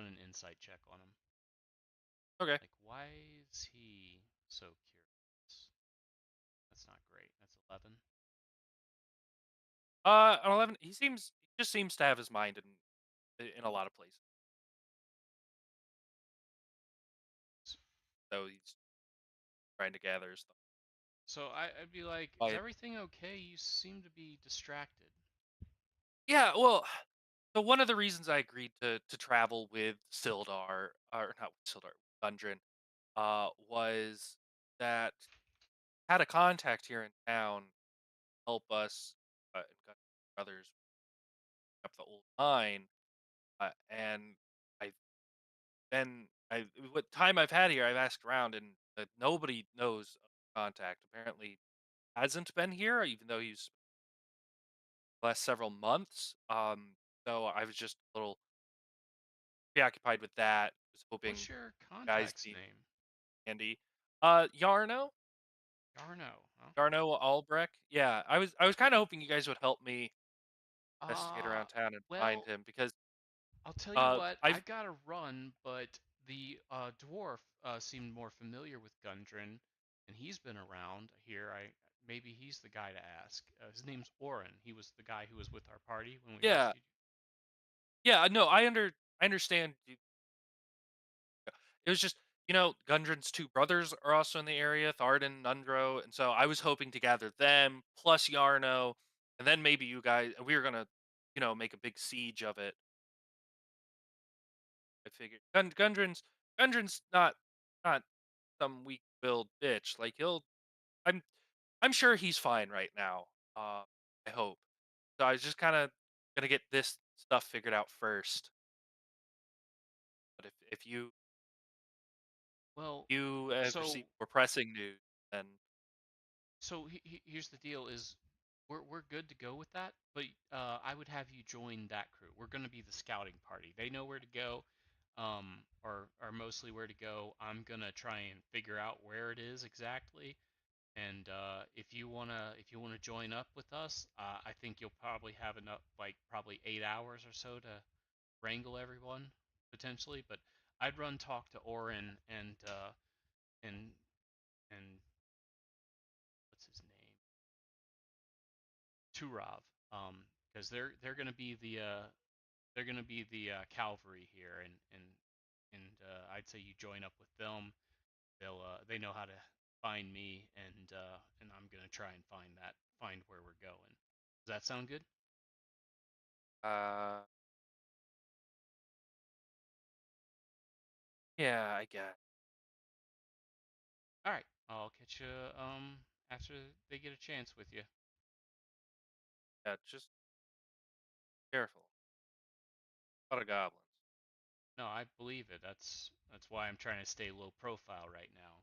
run an insight check on him. Okay. Like, why is he so curious? That's not great. That's 11. An 11. He just seems to have his mind in a lot of places. So he's trying to gather his thoughts. So I'd be like, is Quiet. everything okay? You seem to be distracted. Yeah, well, so one of the reasons I agreed to travel with Sildar, or not with Sildar, Gundren, was that had a contact here in town help us and Gundren's brothers up the old mine, and I've I what time I've had here, I've asked around, and nobody knows of contact. Apparently, hasn't been here, even though he's last several months. So I was just a little preoccupied with that. Was hoping What's your guys contact's be name? handy. Yarno, Yarno. Okay. Yarno Albrecht. Yeah, I was kind of hoping you guys would help me investigate Uh, around town and find well, him because I'll tell you what, I've I've got to run, but the dwarf seemed more familiar with Gundren, and he's been around here. Maybe he's the guy to ask. His name's Orin. He was the guy who was with our party when we yeah, rescued you. yeah, no, I understand. It was just, Gundren's two brothers are also in the area, Thardan, Nundro, and so I was hoping to gather them plus Yarno, and then maybe you guys. We were gonna, make a big siege of it. I figured Gundren's not some weak-willed bitch. Like I'm I'm sure he's fine right now. I hope. So I was just kind of gonna get this stuff figured out first. But if Well, you so receive more pressing news, then here's the deal: is we're good to go with that, but I would have you join that crew. We're going to be the scouting party. They know where to go, or mostly where to go. I'm gonna try and figure out where it is exactly. And if you wanna join up with us, I think you'll probably have enough, like probably 8 hours or so to wrangle everyone potentially. But I'd run talk to Orin and and what's his name, Turov, because they're gonna be the cavalry here, and I'd say you join up with them. They know how to find me, and I'm gonna try and find where we're going. Does that sound good? uh, yeah, I guess. All right, I'll catch you after they get a chance with you. Yeah, just careful. A lot of goblins. No, I believe it. That's why I'm trying to stay low profile right now.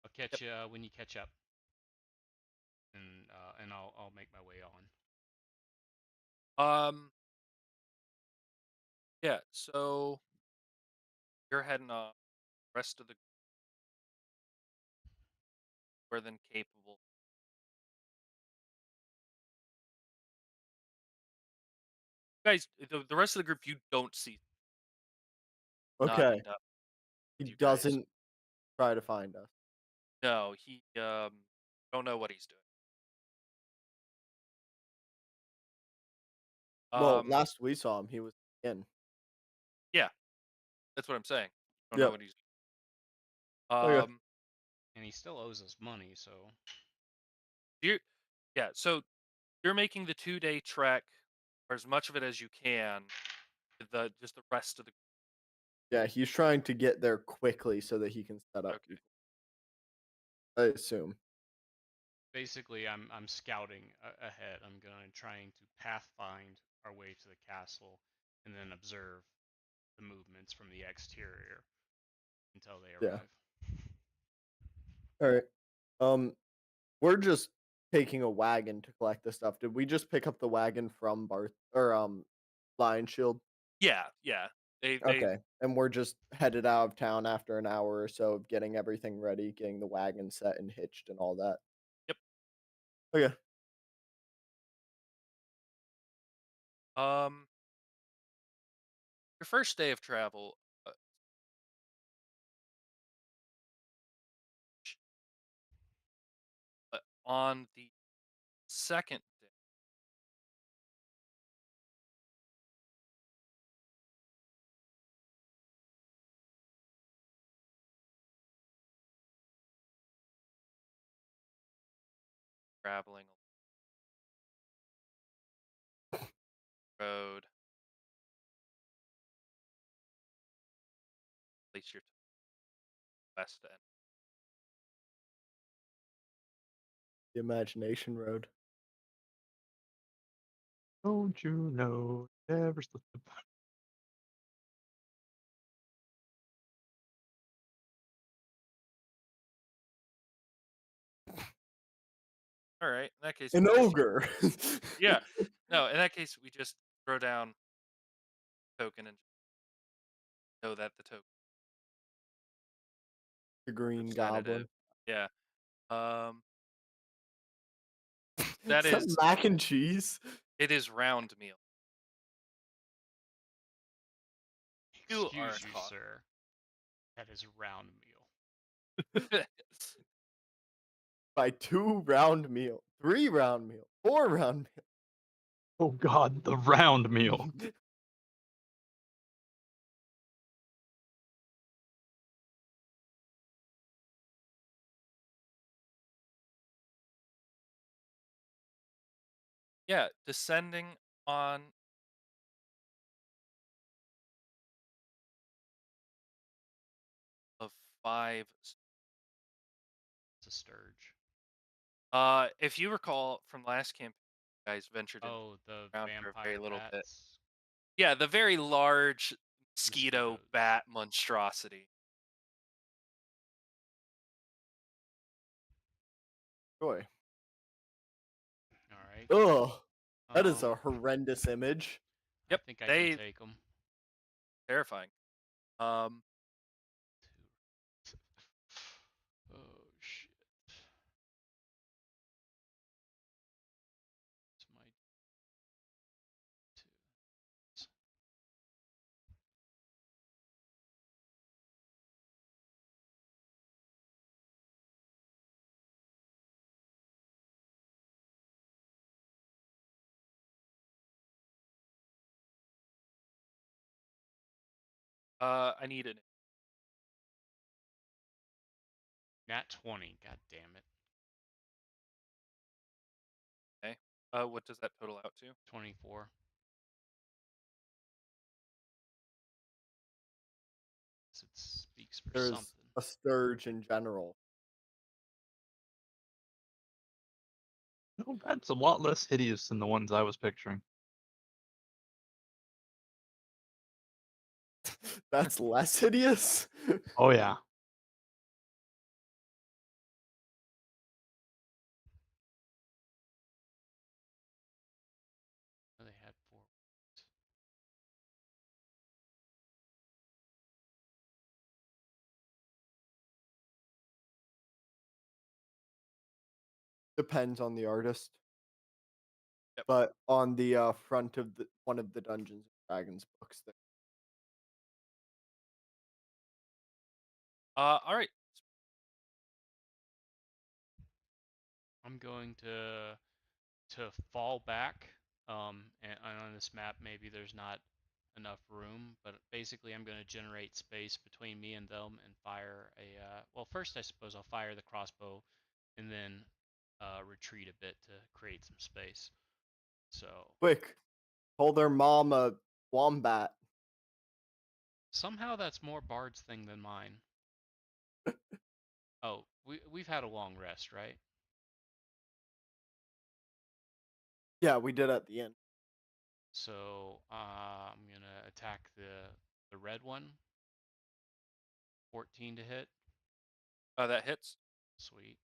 I'll catch Yep. you when you catch up, and I'll make my way on. Um. Yeah. So you're heading off. Rest of the more than capable. Guys, the rest of the group you don't see not Okay. end up He with you guys. doesn't try to find us. No, he don't know what he's doing. Well, Um. last we saw him, he was in. Yeah, that's what I'm saying. Don't know Yep. what he's doing. Okay. And he still owes us money, so You yeah. So you're making the 2-day trek, or as much of it as you can. Just the rest of the Yeah, he's trying to get there quickly so that he can set up okay. people. I assume. basically I'm scouting ahead. I'm going trying to pathfind our way to the castle and then observe the movements from the exterior until they Yeah. arrive. All right. Um, we're just taking a wagon to collect the stuff. Did we just pick up the wagon from Barth or Lion Shield? Yeah, yeah. They Okay. And we're just headed out of town after an hour or so of getting everything ready, getting the wagon set and hitched and all that. yep. Okay. Um Your first day of travel, on the second day, traveling a road, at least you're to the west end. The Imagination Road. Don't you know? Never slip the All right. In that case, An we just ogre. yeah. No, in that case, we just throw down token and know that the token The Green representative. Goblin. Yeah. That Is that is mac and cheese? it is round meal. You are Excuse you, caught. sir. That is round meal. By 2 round meal, 3 round meal, 4 round Oh God, the round meal. meal. Yeah, descending on of 5. It's a sturge. If you recall from last camp, you guys ventured in Oh, the around for a very vampire little bit. bats. Yeah, the very large mosquito Mosquitoes. bat monstrosity. Boy. All right. Ugh. That is a Um, horrendous image. I Yep, think I can they take them. terrifying. Um, Oh shit. It's my two. I need an Nat 20. God damn it. okay. What does that total out to? 24. It speaks for There's something. a sturge in general. No, that's a lot less hideous than the ones I was picturing. That's less hideous. Oh yeah. Oh, they had 4. Depends on the artist. Yep. But on the front of one of the Dungeons and Dragons books, there. All right. I'm going to fall back. And on this map, maybe there's not enough room, but basically, I'm going to generate space between me and them and fire a. Well, first, I suppose I'll fire the crossbow, and then retreat a bit to create some space. So Quick, call their mom a wombat. somehow that's more Bard's thing than mine. Oh, we've had a long rest, right? Yeah, we did at the end. So I'm gonna attack the red one. 14 to hit. That hits. Sweet.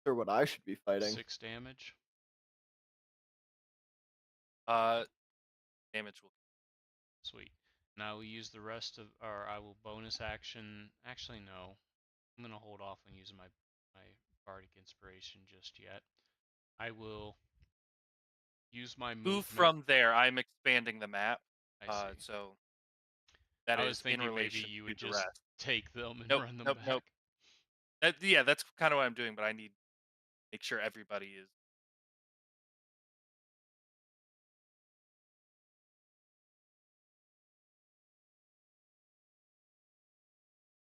Sure, what I should be fighting. 6 damage. Damage will. Sweet. Now we use the rest of, or I will bonus action. Actually, no. I'm gonna hold off on using my bardic inspiration just yet. I will use my Move movement. from there. I'm expanding the map. I see. So that I was is in thinking maybe relation you to would the just rest. take them and Nope, run them nope, nope. back. Yeah, that's kind of what I'm doing, but I need to make sure everybody is.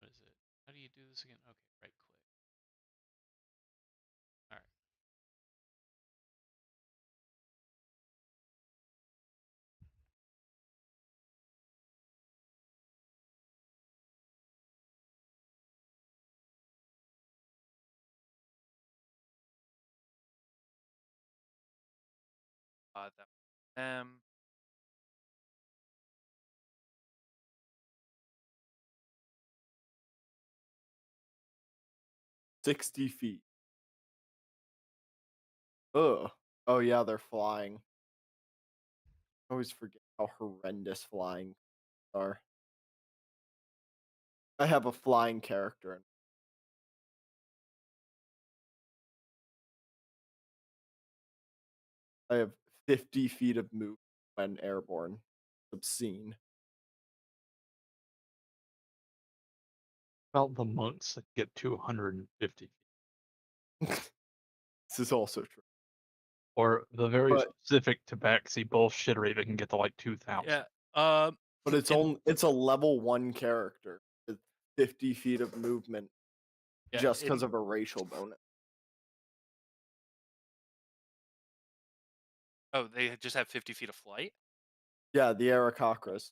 What is it? How do you do this again? Okay, right click. All right. That them. 60 feet. Ugh. Oh yeah, they're flying. I always forget how horrendous flying are. I have a flying character. I have 50 feet of movement when airborne. Obscene. About the monks that get to 150, This is also true. or the very But specific tabaxi bullshit rate can get to like 2,000. Yeah. but it's in, it's a level 1 character with 50 feet of movement yeah, just because of a racial bonus. Oh, they just have 50 feet of flight. Yeah, the Aarakocras.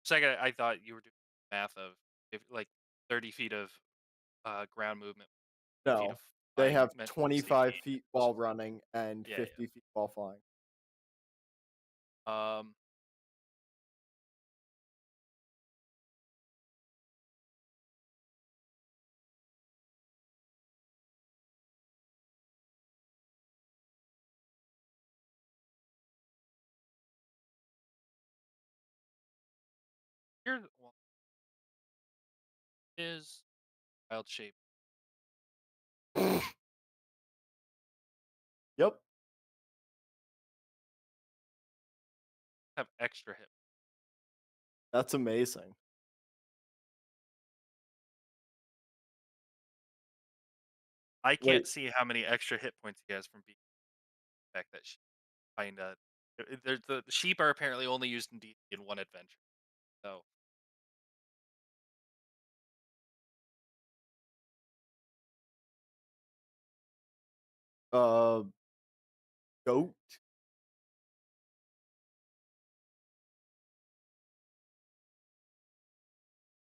Second, I thought you were doing math of like 30 feet of ground movement, feet of No, they flying have meant 25 60. feet while running and Yeah, 50 feet while flying. yeah. Here, well, is wild shape. Yep. Have extra hit. That's amazing. I can't Wait, see how many extra hit points he has from being back that sheep. Kind of. The sheep are apparently only used in D in one adventure. So uh, goat.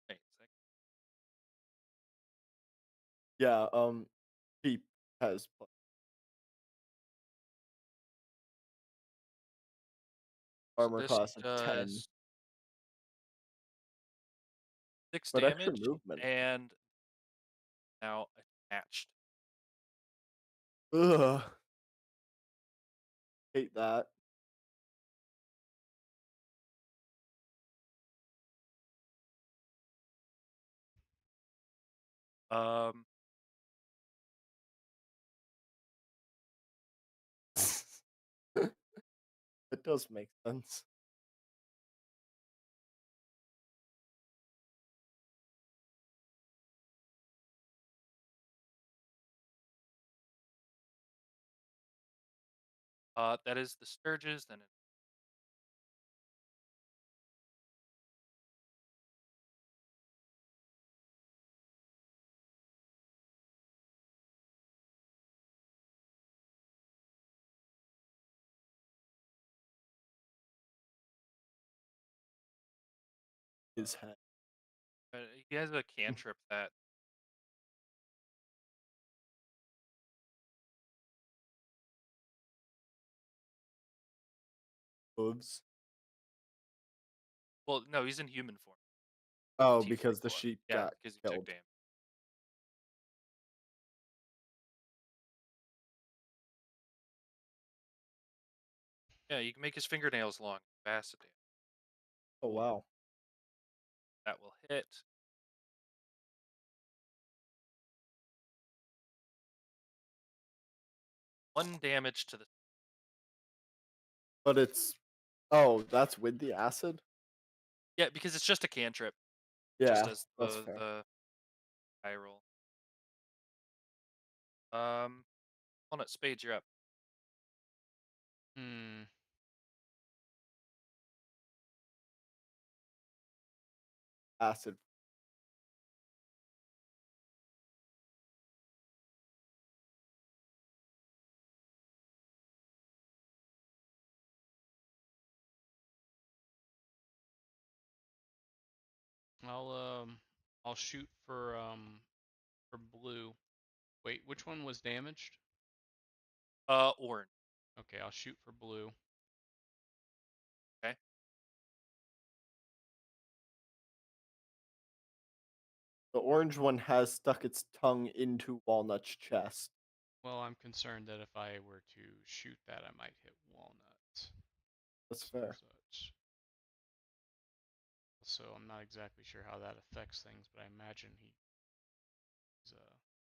wait a sec. Yeah, sheep has So armor this class of 10, does 6 but extra damage movement. and now attached. Ugh, hate that. Um, It does make sense. that is the Sturges. Then His head. he has a cantrip that Hooves. well, no, he's in human form. Oh, Tiefling because the form. sheep Yeah, got because he took killed. damage. Yeah, you can make his fingernails long. Acid damage. Oh wow. That will hit. 1 damage to the But it's that's with the acid? Yeah, because it's just a cantrip. Just Yeah, as that's fair. the die roll. Walnut Spades, you're up. Hmm. Acid. I'll shoot for blue. Wait, which one was damaged? Orange. Okay, I'll shoot for blue. Okay. The orange one has stuck its tongue into Walnut's chest. Well, I'm concerned that if I were to shoot that, I might hit Walnut. That's fair. So I'm not exactly sure how that affects things, but I imagine he's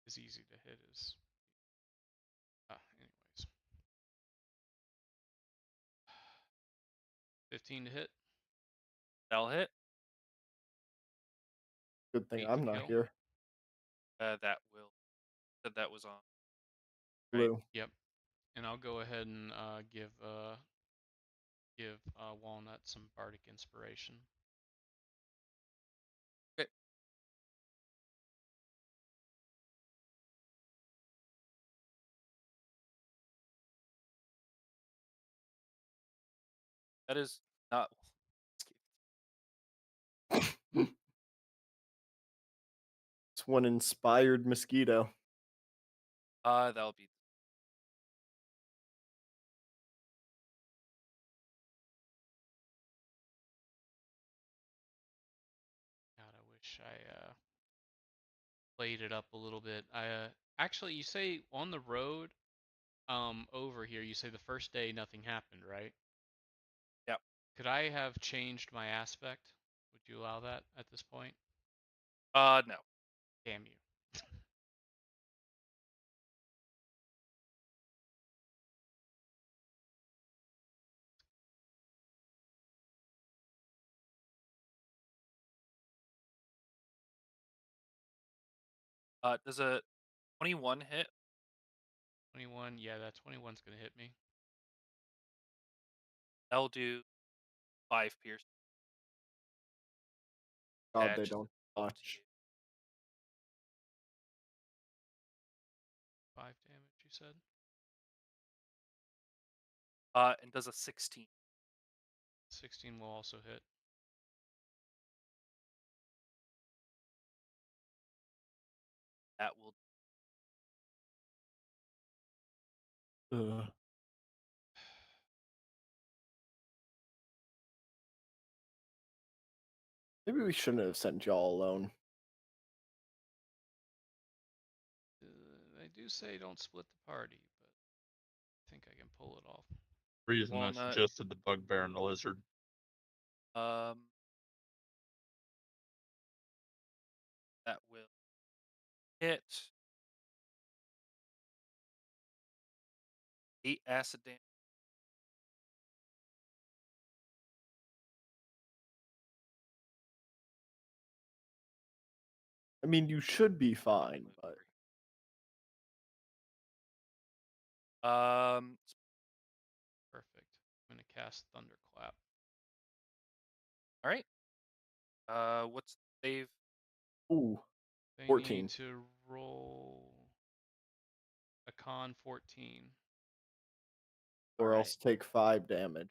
is easy to hit as. Anyways, 15 to hit. That'll hit. Good thing 8 to I'm not kill. here. That will. Said that was on. Right. Blue. Yep. And I'll go ahead and give Walnut some bardic inspiration. Okay. That is not. It's one inspired mosquito. That'll be. God, I wish I played it up a little bit. Actually, you say on the road over here, you say the first day nothing happened, right? Yep. Could I have changed my aspect? Would you allow that at this point? No. Damn you. Does a 21 hit? 21. Yeah, that 21's gonna hit me. That'll do 5 pierce. God, they Just don't up to touch. you. 5 damage, you said? And does a 16. 16 will also hit. That will. Ugh. Maybe we shouldn't have sent y'all alone. They do say don't split the party, but I think I can pull it off. Reason I Walnut. suggested the bugbear and the lizard. That will hit. 8 acid damage. I mean, you should be fine, but Perfect. I'm gonna cast Thunderclap. All right. What's the save? ooh, They 14. need to roll a con 14. Or Alright. else take 5 damage.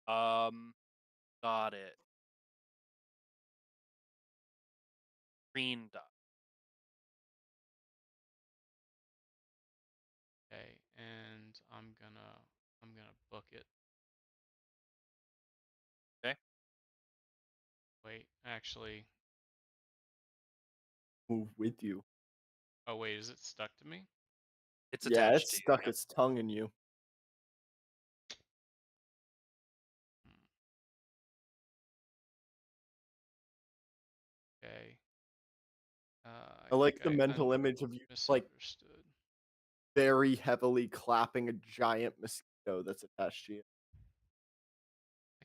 Got it. Green dot. Okay, and I'm gonna book it. Okay. Wait, actually. Move with you. Oh wait, is it stuck to me? It's Yeah, attached it's to you. stuck Yeah. its tongue in you. Okay. I like think the mental image of you like misunderstood. very heavily clapping a giant mosquito that's attached to you.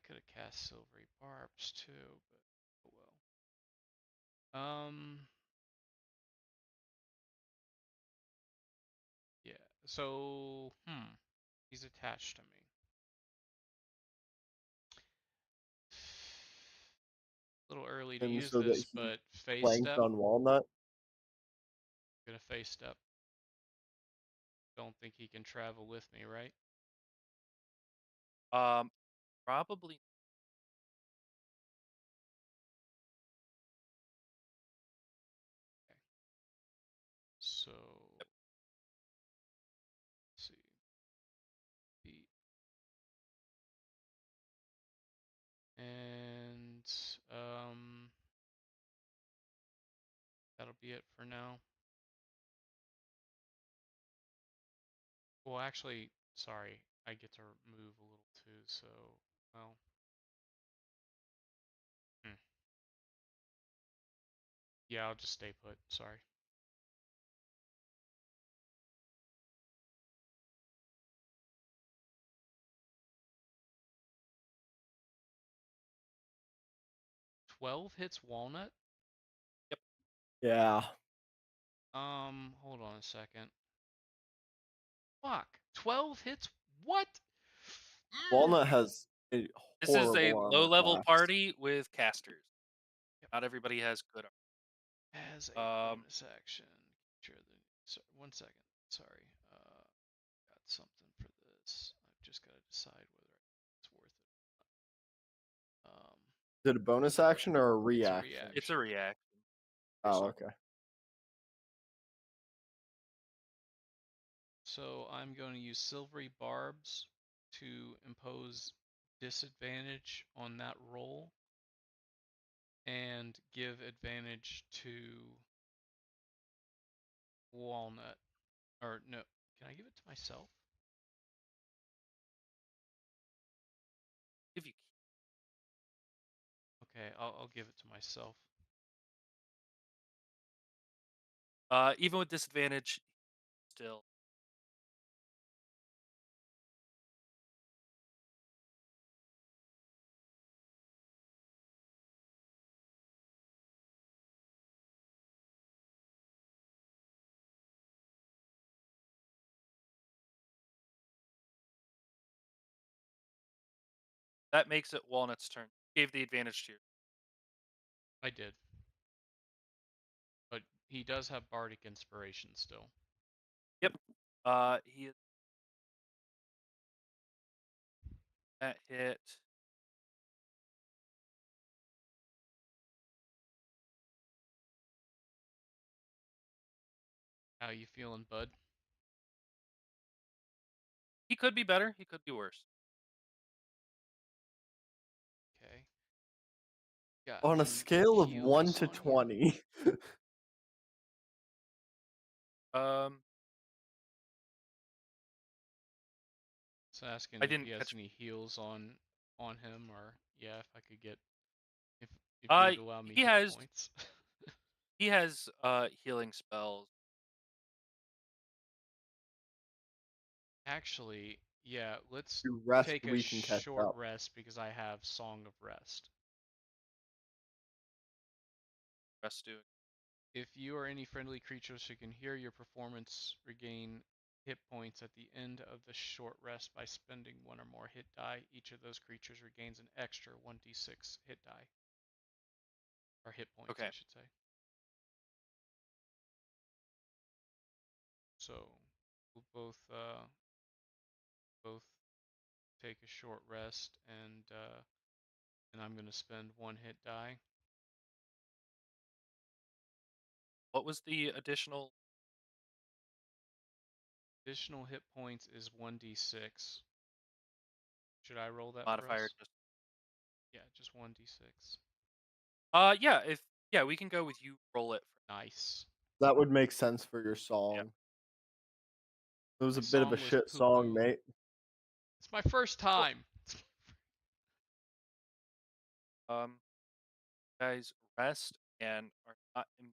could have cast silvery barbs too, but oh well. Yeah. So, he's attached to me. A little early to And use so that this, he but phase flanked step. on Walnut. Gonna phase step. Don't think he can travel with me, right? Probably. Okay. So, let's see. Feet. And that'll be it for now. Well, actually, sorry, I get to move a little too, so, well. Yeah, I'll just stay put, sorry. $12 hits Walnut? Yeah. Hold on a second. Fuck. 12 hits? What? Walnut has a This is a horrible armor low-level class. party with casters. Yep. Not everybody has good As a bonus action. One second. Sorry. Got something for this. I've just got to decide whether it's worth it. Is it a bonus action or a It's a reaction? reaction. It's a reaction. Oh, okay. So I'm going to use silvery barbs to impose disadvantage on that roll and give advantage to Walnut. Or no, can I give it to myself? If you Okay, I'll give it to myself. even with disadvantage, still. That makes it Walnut's turn. Gave the advantage to you. I did. But he does have Bardic Inspiration still. Yep. He is that hit. How you feeling, bud? He could be better. He could be worse. Okay. Got On a any scale of 1 heals to on here? 20, Um, It's asking I if he didn't has catch. any heals on him, or yeah, if I could get if you would allow me He hit has points. he has healing spells. Actually, yeah, let's to rest, take a we can catch short up. rest because I have Song of Rest. Rest doing. If you or any friendly creatures who can hear your performance regain hit points at the end of the short rest by spending one or more hit die, each of those creatures regains an extra 1d6 hit die. Or hit points, Okay. I should say. So we'll both take a short rest, and I'm gonna spend one hit die. What was the additional? Additional hit points is 1d6. Should I roll that for Modifier? us? Just Yeah, just 1d6. yeah. If we can go with you. Roll it. Nice. That would make sense for your Yeah. song. It was My a bit of a song was shit poo song, poo. mate. It's my first time. Guys, rest and are not in,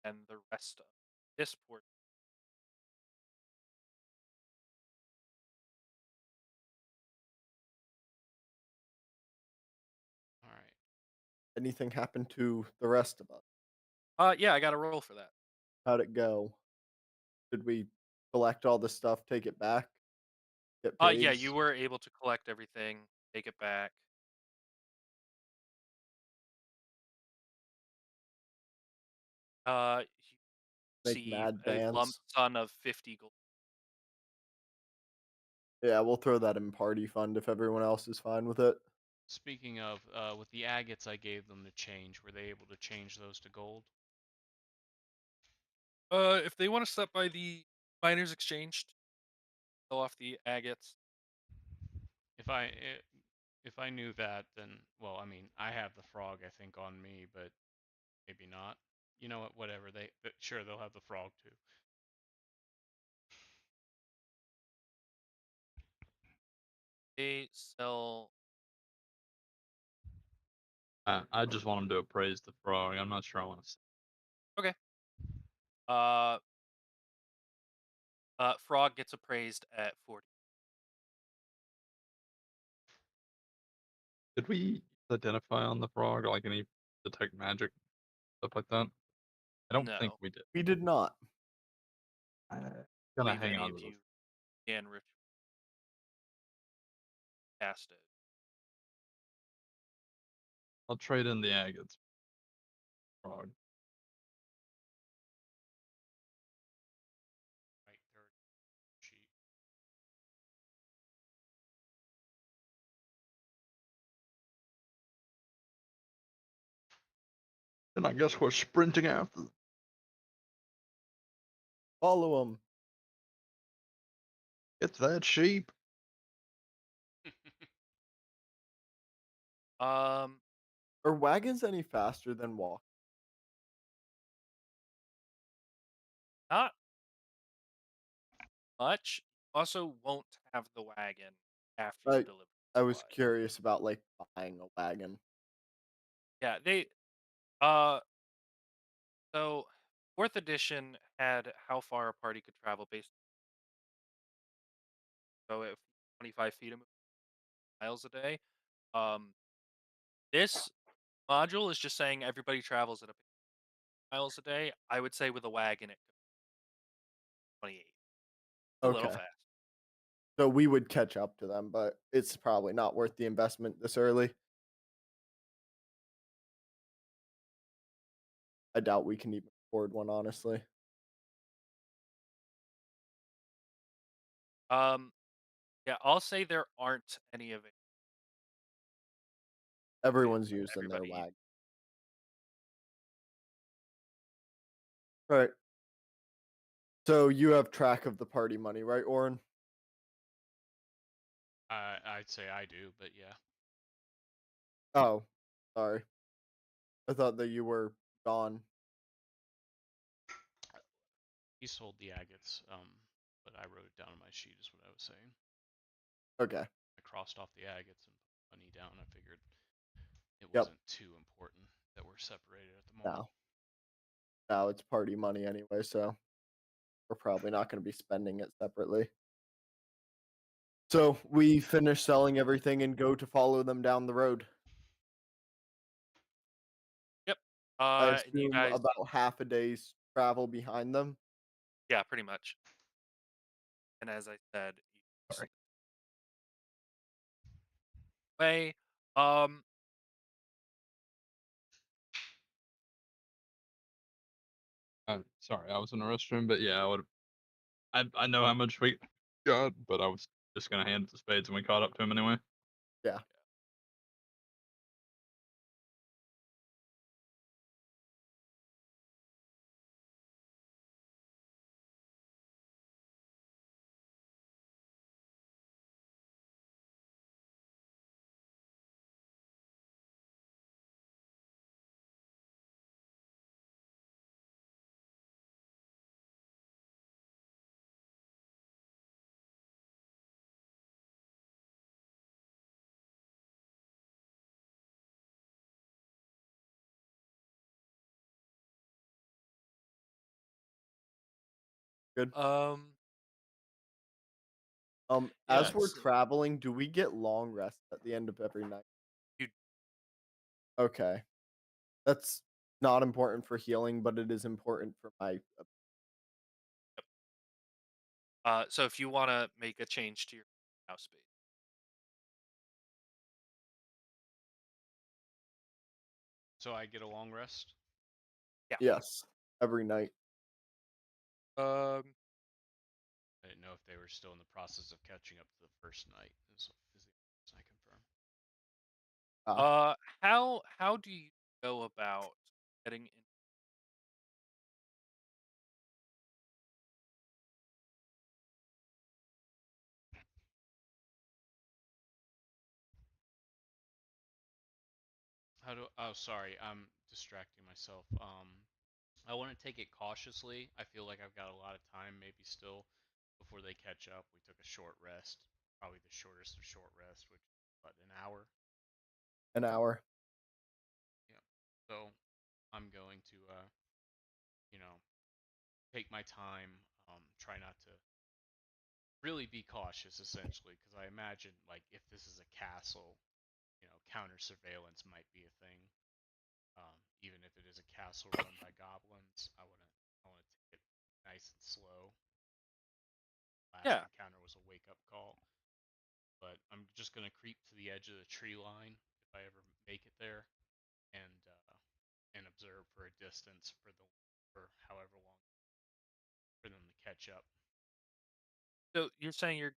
and the rest of this port. anything happen to the rest of us? Yeah, I got a roll for that. How'd it go? Did we collect all the stuff, take it back, get Yeah, paid? you were able to collect everything, take it back. You Make receive mad a lump bands? sum of 50 gold. Yeah, we'll throw that in party fund if everyone else is fine with it. Speaking of, with the agates I gave them to change, were they able to change those to gold? If they want to stop by the miners' exchange, sell off the agates. If I i- if I knew that, then well, I mean, I have the frog I think on me, but maybe not. You know what? Whatever. Sure they'll have the frog too. They sell. I just want him to appraise the frog. I'm not sure I want to. Okay. Uh, frog gets appraised at 40. Did we identify on the frog, like any detect magic stuff like that? I don't think No, we did. We did not. I'm I gonna believe hang any on of to this. you can cast it. I'll trade in the agates frog. Right, third sheet. And I guess we're sprinting after them. Follow them. It's that sheep. Um, Are wagons any faster than walk? not much. Also, won't have the wagon after you I deliver I the was supplies. curious about like buying a wagon. Yeah, they. Uh, so fourth edition had how far a party could travel based. So if 25 feet of miles a day. Um, this module is just saying everybody travels at a miles a day. I would say with a wagon it could be 28. It's a little Okay. fast. So we would catch up to them, but it's probably not worth the investment this early. I doubt we can even afford one, honestly. Um, yeah, I'll say there aren't any of it. Everyone's Let using their everybody. wagon. All right. So you have track of the party money, right, Oren? I'd say I do, but yeah. Oh, sorry. I thought that you were gone. He sold the agates, but I wrote it down on my sheet is what I was saying. Okay. I crossed off the agates and put money down. I figured it Yep. wasn't too important that we're separated at the moment. No. No, it's party money anyway, so we're probably not going to be spending it separately. So we finish selling everything and go to follow them down the road. Yep. I And you assume guys. about half a day's travel behind them. Yeah, pretty much. And as I said, you Sorry. way. Um, Sorry, I was in the restroom, but yeah, I would. I know how much we got, but I was just gonna hand it to Spades, and we caught up to him anyway. Yeah. Good. yeah, As we're traveling, do we get long rests at the end of every night? You Okay. That's not important for healing, but it is important for my So if you want to make a change to your house space, So I get a long rest. yeah. yes, every night. Um, I didn't know if they were still in the process of catching up to the first night. Is the I confirm. Ah, how do you go about getting in? How do? Oh, sorry, I'm distracting myself. I want to take it cautiously. I feel like I've got a lot of time, maybe still, before they catch up. We took a short rest, probably the shortest of short rest, which what an hour. an hour. Yeah. So I'm going to, you know, take my time. Try not to really be cautious, essentially, because I imagine like if this is a castle, counter surveillance might be a thing. Even if it is a castle run by goblins, I want to take it nice and slow. Last Yeah. encounter was a wake up call, but I'm just gonna creep to the edge of the tree line if I ever make it there, and observe for a distance for however long for them to catch up. So you're saying you're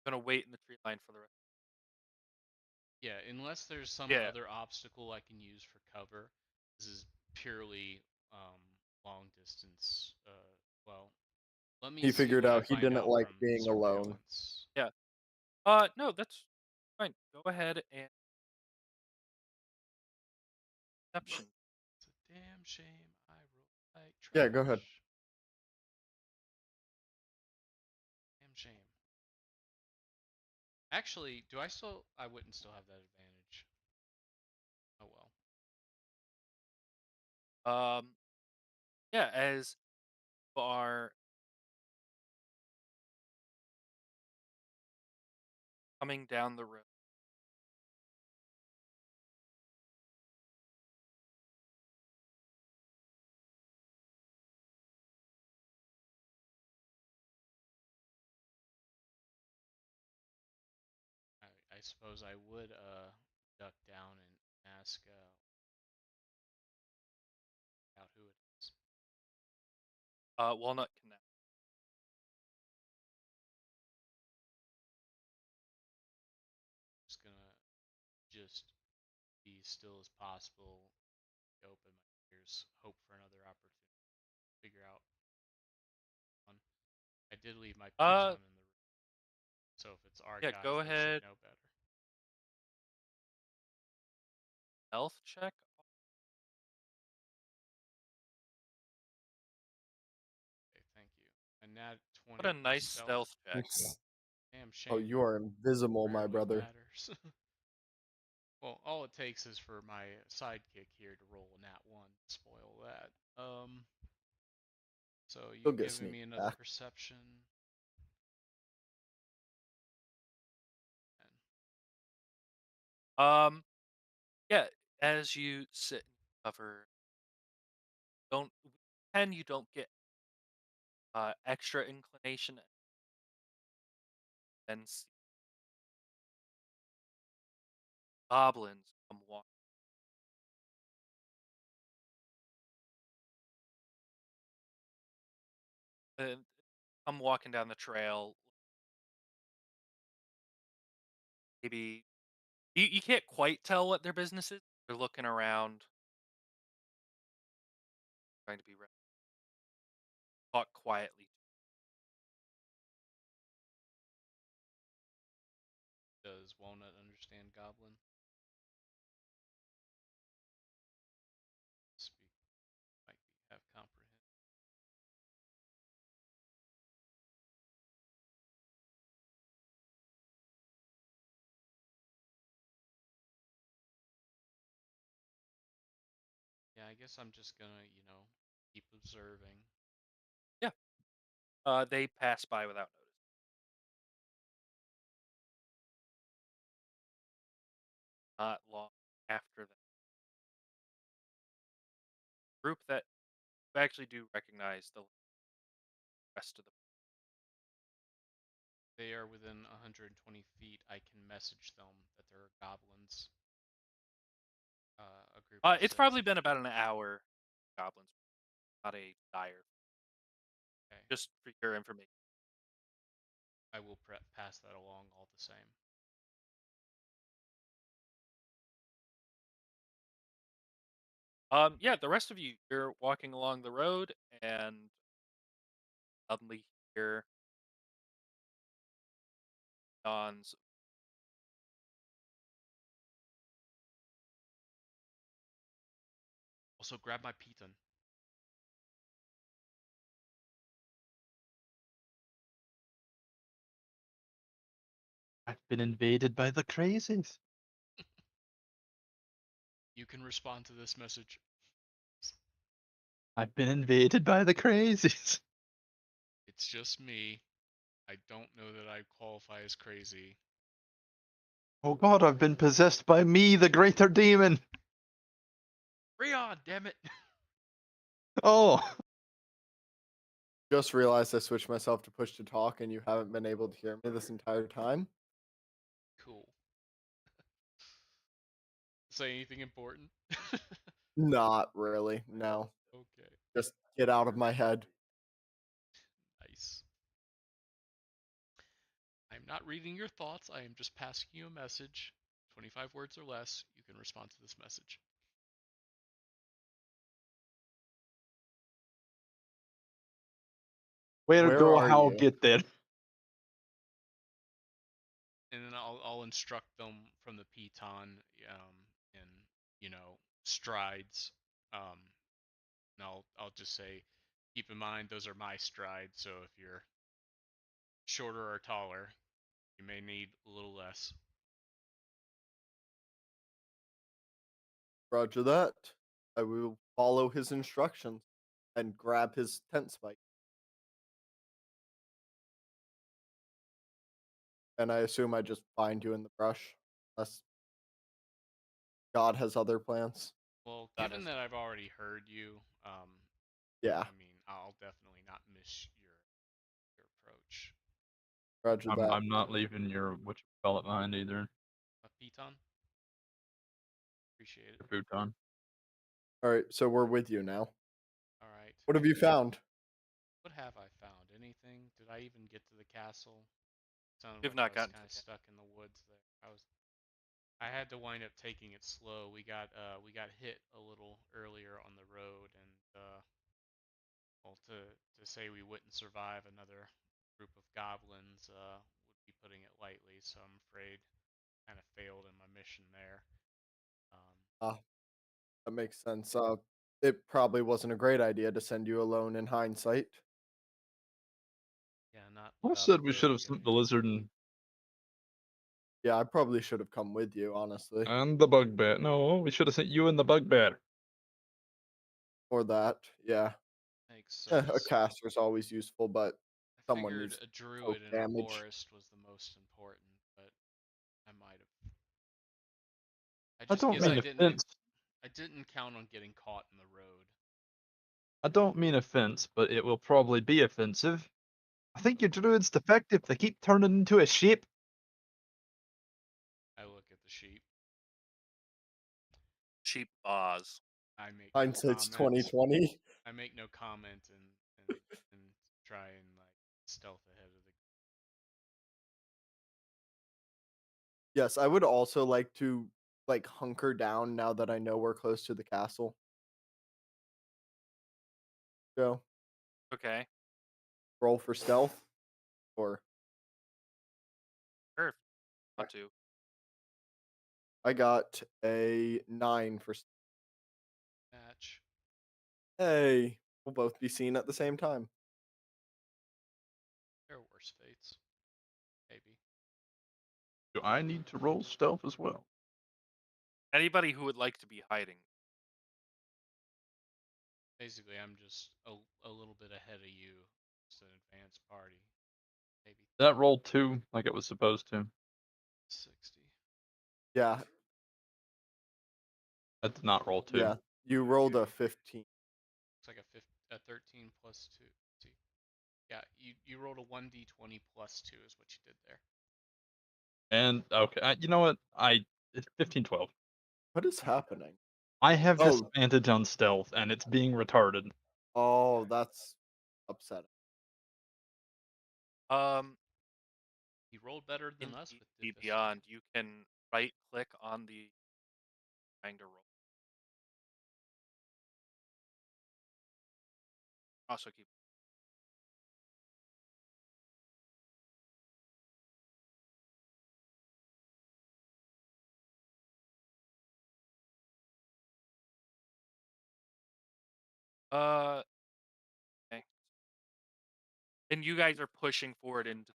gonna wait in the tree line for the rest? Yeah, unless there's some Yeah. other obstacle I can use for cover. This is purely long distance. Well, let me He see figured what I out he find didn't out like from being alone. surveillance. Yeah. No, that's fine. Go ahead and perception. It's a damn shame I roll like Yeah, go ahead. trash. Damn shame. Actually, do I still? I wouldn't still have that advantage. Oh well. Um, yeah, as you are coming down the road. I suppose I would duck down and ask out who it is. Walnut Connect. Just gonna just be as still as possible. Open my ears. Hope for another opportunity. Figure out one. I did leave my boots Uh, on in the room, so if it's our yeah, guys, go they should ahead. know better. Health check. Okay, thank you. A nat What a 20 for nice stealth. stealth check. Damn Oh, shame. you are invisible, my Rarely brother. matters. Well, all it takes is for my sidekick here to roll a nat 1 to spoil that. So He'll you've get given sneak me another attack. perception. And Um, yeah, as you sit and cover, don't you don't get extra inclination and see goblins come walk. Come walking down the trail. Maybe you can't quite tell what their business is. They're looking around, trying to be talk quietly. does Walnut understand Goblin? Speak might be have comprehend. Yeah, I guess I'm just gonna, keep observing. Yeah. They pass by without notice. Not long after that. group that you actually do recognize the rest of the. They are within 120 feet. I can message them that there are goblins. A group of It's 6. probably been about an hour. Goblins, not a dire. Okay. Just for your information. I will pass that along all the same. Yeah, the rest of you, you're walking along the road and suddenly hear Don's. Also, grab my piton. I've been invaded by the crazies. You can respond to this message. I've been invaded by the crazies. It's just me. I don't know that I qualify as crazy. Oh god, I've been possessed by me, the greater demon. Rion, damn it! Oh, Just realized I switched myself to push to talk, and you haven't been able to hear me this entire time. Cool. Say anything important? Not really. No. Okay. Just get out of my head. Nice. I'm not reading your thoughts. I am just passing you a message. 25 words or less. You can respond to this message. where Where go are how you? get there? And then I'll instruct them from the piton, in strides. And I'll just say, keep in mind those are my strides. So if you're shorter or taller, you may need a little less. Roger that. I will follow his instructions and grab his tent spike. And I assume I just find you in the brush, unless God has other plans. Well, That given is that I've already heard you, Yeah, I mean, I'll definitely not miss your approach. roger that. I'm not leaving your what you call it behind either. A piton? Appreciate it. Your futon. All right, so we're with you now. All right. What have you found? What have I found? Anything? Did I even get to the castle? Sounded you've like I not was gotten to kind of the. stuck in the woods there. I had to wind up taking it slow. We got hit a little earlier on the road, and well, to say we wouldn't survive another group of goblins would be putting it lightly. So I'm afraid kind of failed in my mission there. Um, Ah, that makes sense. It probably wasn't a great idea to send you alone in hindsight. yeah, not I without the said we should rogue. have I sent the mean, lizard Yeah, I probably should have come with you, honestly, and the bugbear. No, we should have sent you and the bugbear. or that. Yeah, makes a sense. caster's always useful, but I someone figured needs a to druid poke in a damage. forest was the most important, but I might have. I I just don't guess mean offense. I didn't count on getting caught in the road. I don't mean offense, but it will probably be offensive. I think your druid's defective. They keep turning into a sheep. I look at the sheep. Cheap Oz. I make no Hindsight's comment. 2020. I make no comment and try and like stealth ahead of the. Yes, I would also like to like hunker down now that I know we're close to the castle. Go Okay. roll for stealth, or Sure. If you okay. want to. I got a 9 for. Match. Hey, we'll both be seen at the same time. There are worse fates. Maybe. Do I need to roll stealth as well? Anybody who would like to be hiding. Basically, I'm just a little bit ahead of you. It's an advanced party. Maybe That rolled 2 like it was supposed to. 60. Yeah, That did not roll 2. yeah. You rolled a 15. It's like a 13 plus 2. Let's see. Yeah, you rolled a 1d20 plus 2 is what you did there. And okay, you know what? It's 15-12. What is happening? I have Oh. disadvantage on stealth, and it's being retarded. Oh, that's upsetting. He rolled better In than us with D&D this. Beyond, you can right click on the trying to roll. Also keep okay. And you guys are pushing forward into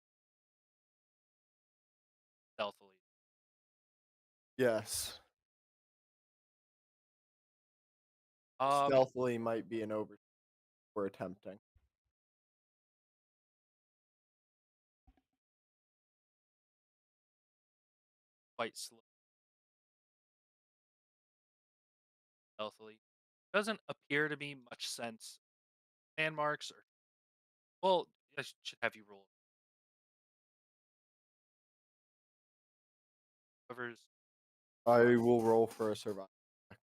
stealthily. Yes. Um, Stealthily might be an over we're attempting. quite slow, stealthily. Doesn't appear to be much sense. Landmarks or well, I should have you roll. Whoever's I will roll for a survival check,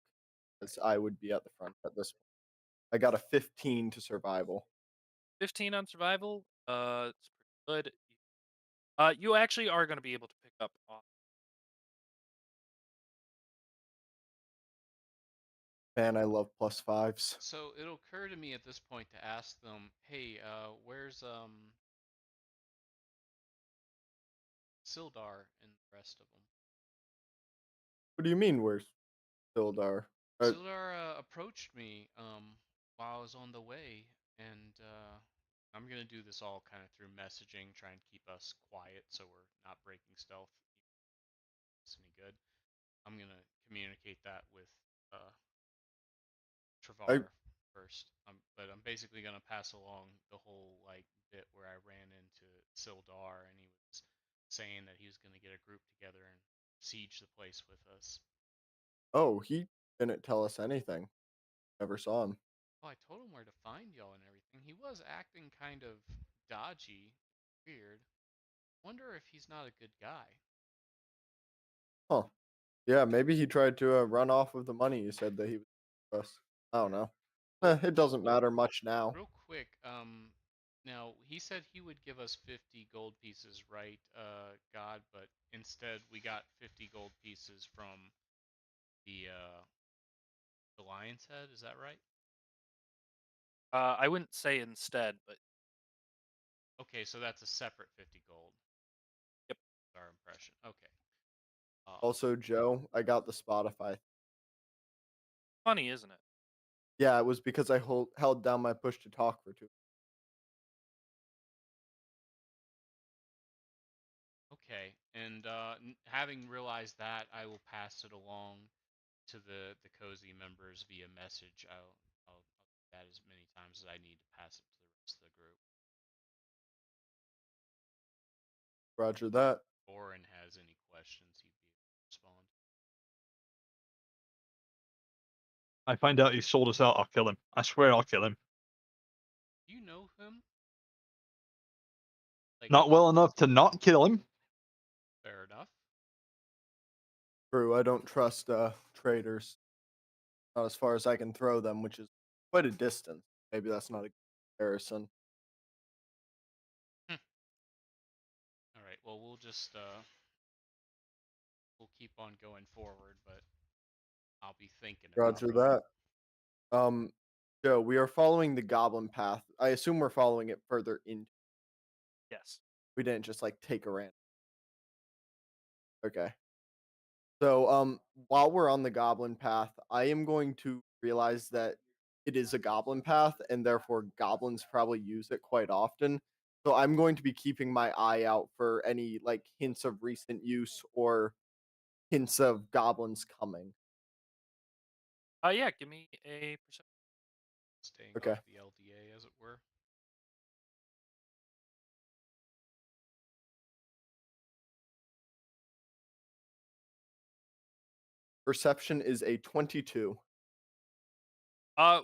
as I would be at the front at this point. I got a 15 to survival. 15 on survival. It's pretty good. You actually are going to be able to pick up on. Man, I love plus fives. So it'll occur to me at this point to ask them, "Hey, where's Sildar and the rest of them?" What do you mean where's Sildar? Sildar approached me while I was on the way, and I'm gonna do this all kind of through messaging, try and keep us quiet so we're not breaking stealth. It's any good. I'm gonna communicate that with uh, I Travar first. But I'm basically gonna pass along the whole like bit where I ran into Sildar and he was saying that he was gonna get a group together and siege the place with us. oh, he didn't tell us anything. Never saw him. Well, I told him where to find y'all and everything. He was acting kind of dodgy, weird. Wonder if he's not a good guy. Huh. Yeah, maybe he tried to run off with the money you said that he was us. I don't know. Well, It doesn't matter much now. real quick, now he said he would give us 50 gold pieces, right, God? But instead we got 50 gold pieces from the lion's head. Is that right? I wouldn't say instead, but Okay, so that's a separate 50 gold. yep. Our impression. Okay. Also, Joe, I got the Spotify. Funny, isn't it? Yeah, it was because I held down my push to talk for 2. Okay, and having realized that, I will pass it along to the cozy members via message. I'll do that as many times as I need to pass it to the rest of the group. Roger that. Oren has any questions, he'd be able to respond. I find out he sold us out, I'll kill him. I swear I'll kill him. Do you know him? Like, Not well enough to not kill him. fair enough. True, I don't trust traders. Not as far as I can throw them, which is quite a distance. Maybe that's not a good comparison. All right. Well, we'll keep on going forward, but I'll be thinking about Roger it. that. Joe, we are following the goblin path. I assume we're following it further in. Yes. We didn't just like take a random. Okay. So, while we're on the goblin path, I am going to realize that it is a goblin path, and therefore goblins probably use it quite often. So, I'm going to be keeping my eye out for any like hints of recent use or hints of goblins coming. Yeah. Give me a perception. Staying Okay. off the LDA, as it were. Perception is a 22.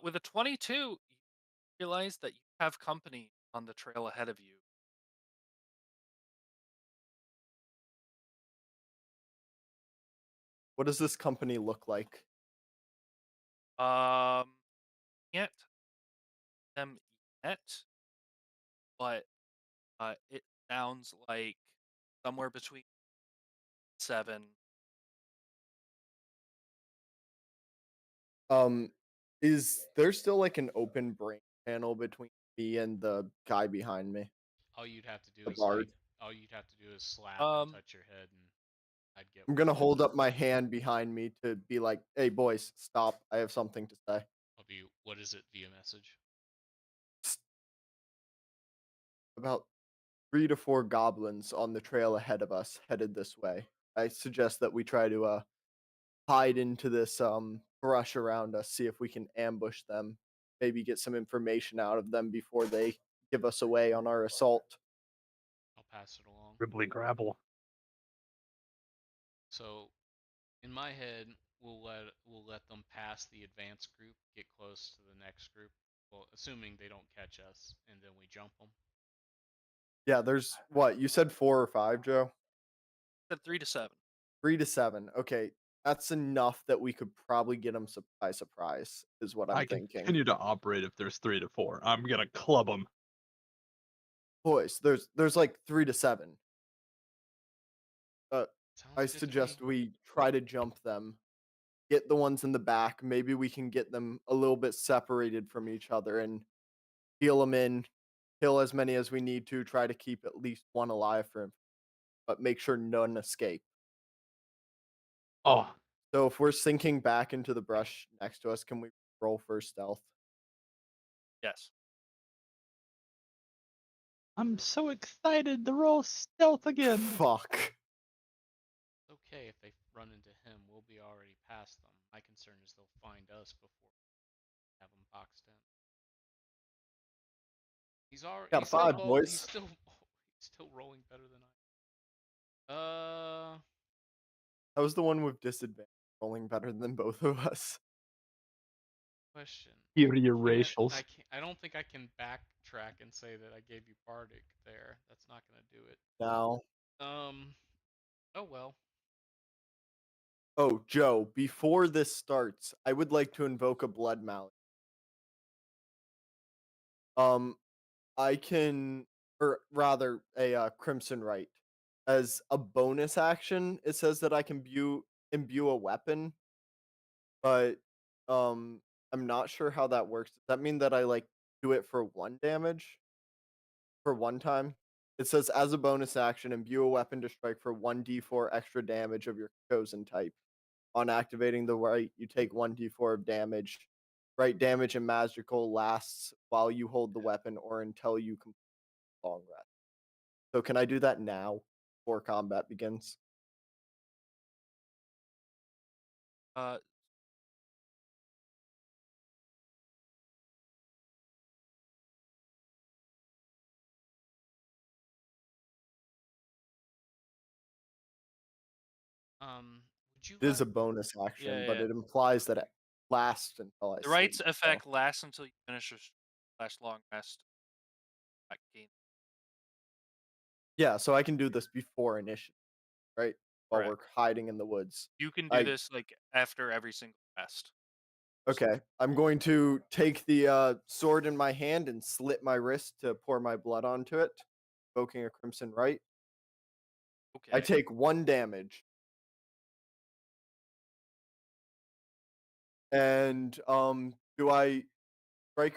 With a 22, realize that you have company on the trail ahead of you. What does this company look like? Can't them yet, but it sounds like somewhere between 7. Um, is there still like an open brain channel between me and the guy behind me, All you'd have to do the is bard? all you'd have to do is slap and Um, touch your head, and I'd get I'm word. gonna hold up my hand behind me to be like, "Hey, boys, stop! I have something to say." I'll be, what is it via message? About 3 to 4 goblins on the trail ahead of us, headed this way. I suggest that we try to hide into this brush around us, see if we can ambush them, maybe get some information out of them before they give us away on our assault. I'll pass it along. Ribbly grabble. So, in my head, we'll let them pass the advanced group, get close to the next group. Well, assuming they don't catch us, and then we jump them. Yeah, there's what you said 4 or 5, Joe. said 3 to 7. 3 to 7. Okay, that's enough that we could probably get them by surprise. Is what I'm I thinking. continue to operate if there's 3 to 4. I'm gonna club them. Boys, there's like 3 to 7. Sounds I good to me. suggest we try to jump them, get the ones in the back. Maybe we can get them a little bit separated from each other and heal them in, kill as many as we need to, try to keep at least one alive for him, but make sure none escape. Oh, So if we're sinking back into the brush next to us, can we roll for stealth? Yes. I'm so excited to roll stealth again. Fuck. It's okay if they run into him. We'll be already past them. My concern is they'll find us before we have them boxed in. He's already. Got a 5, He's boys. still. He's still rolling better than I. That was the one with disadvantage, rolling better than both of us. Question. Your Can't I racials. can't I don't think I can backtrack and say that I gave you Bardic there. That's not gonna do it. Now, Oh well. oh, Joe, before this starts, I would like to invoke a blood mallet. Um, I can, or rather, a crimson right. As a bonus action, it says that I can imbue a weapon, but I'm not sure how that works. Does that mean that I like do it for 1 damage for one time? It says as a bonus action, imbue a weapon to strike for 1d4 extra damage of your chosen type. On activating the right, you take 1d4 of damage. Right damage and magical lasts while you hold the weapon or until you complete the long rest. So can I do that now before combat begins? Uh, Would you It is let? a bonus yeah, action, but yeah. it implies that it lasts until I The sleep. right's So effect lasts until you finish your /long rest. Gain. yeah, so I can do this before initiative, right? While we're Correct. hiding in the woods. You can do I this like after every single rest. Okay. I'm going to take the sword in my hand and slit my wrist to pour my blood onto it, invoking a crimson right. I Okay. take 1 damage, and do I strike?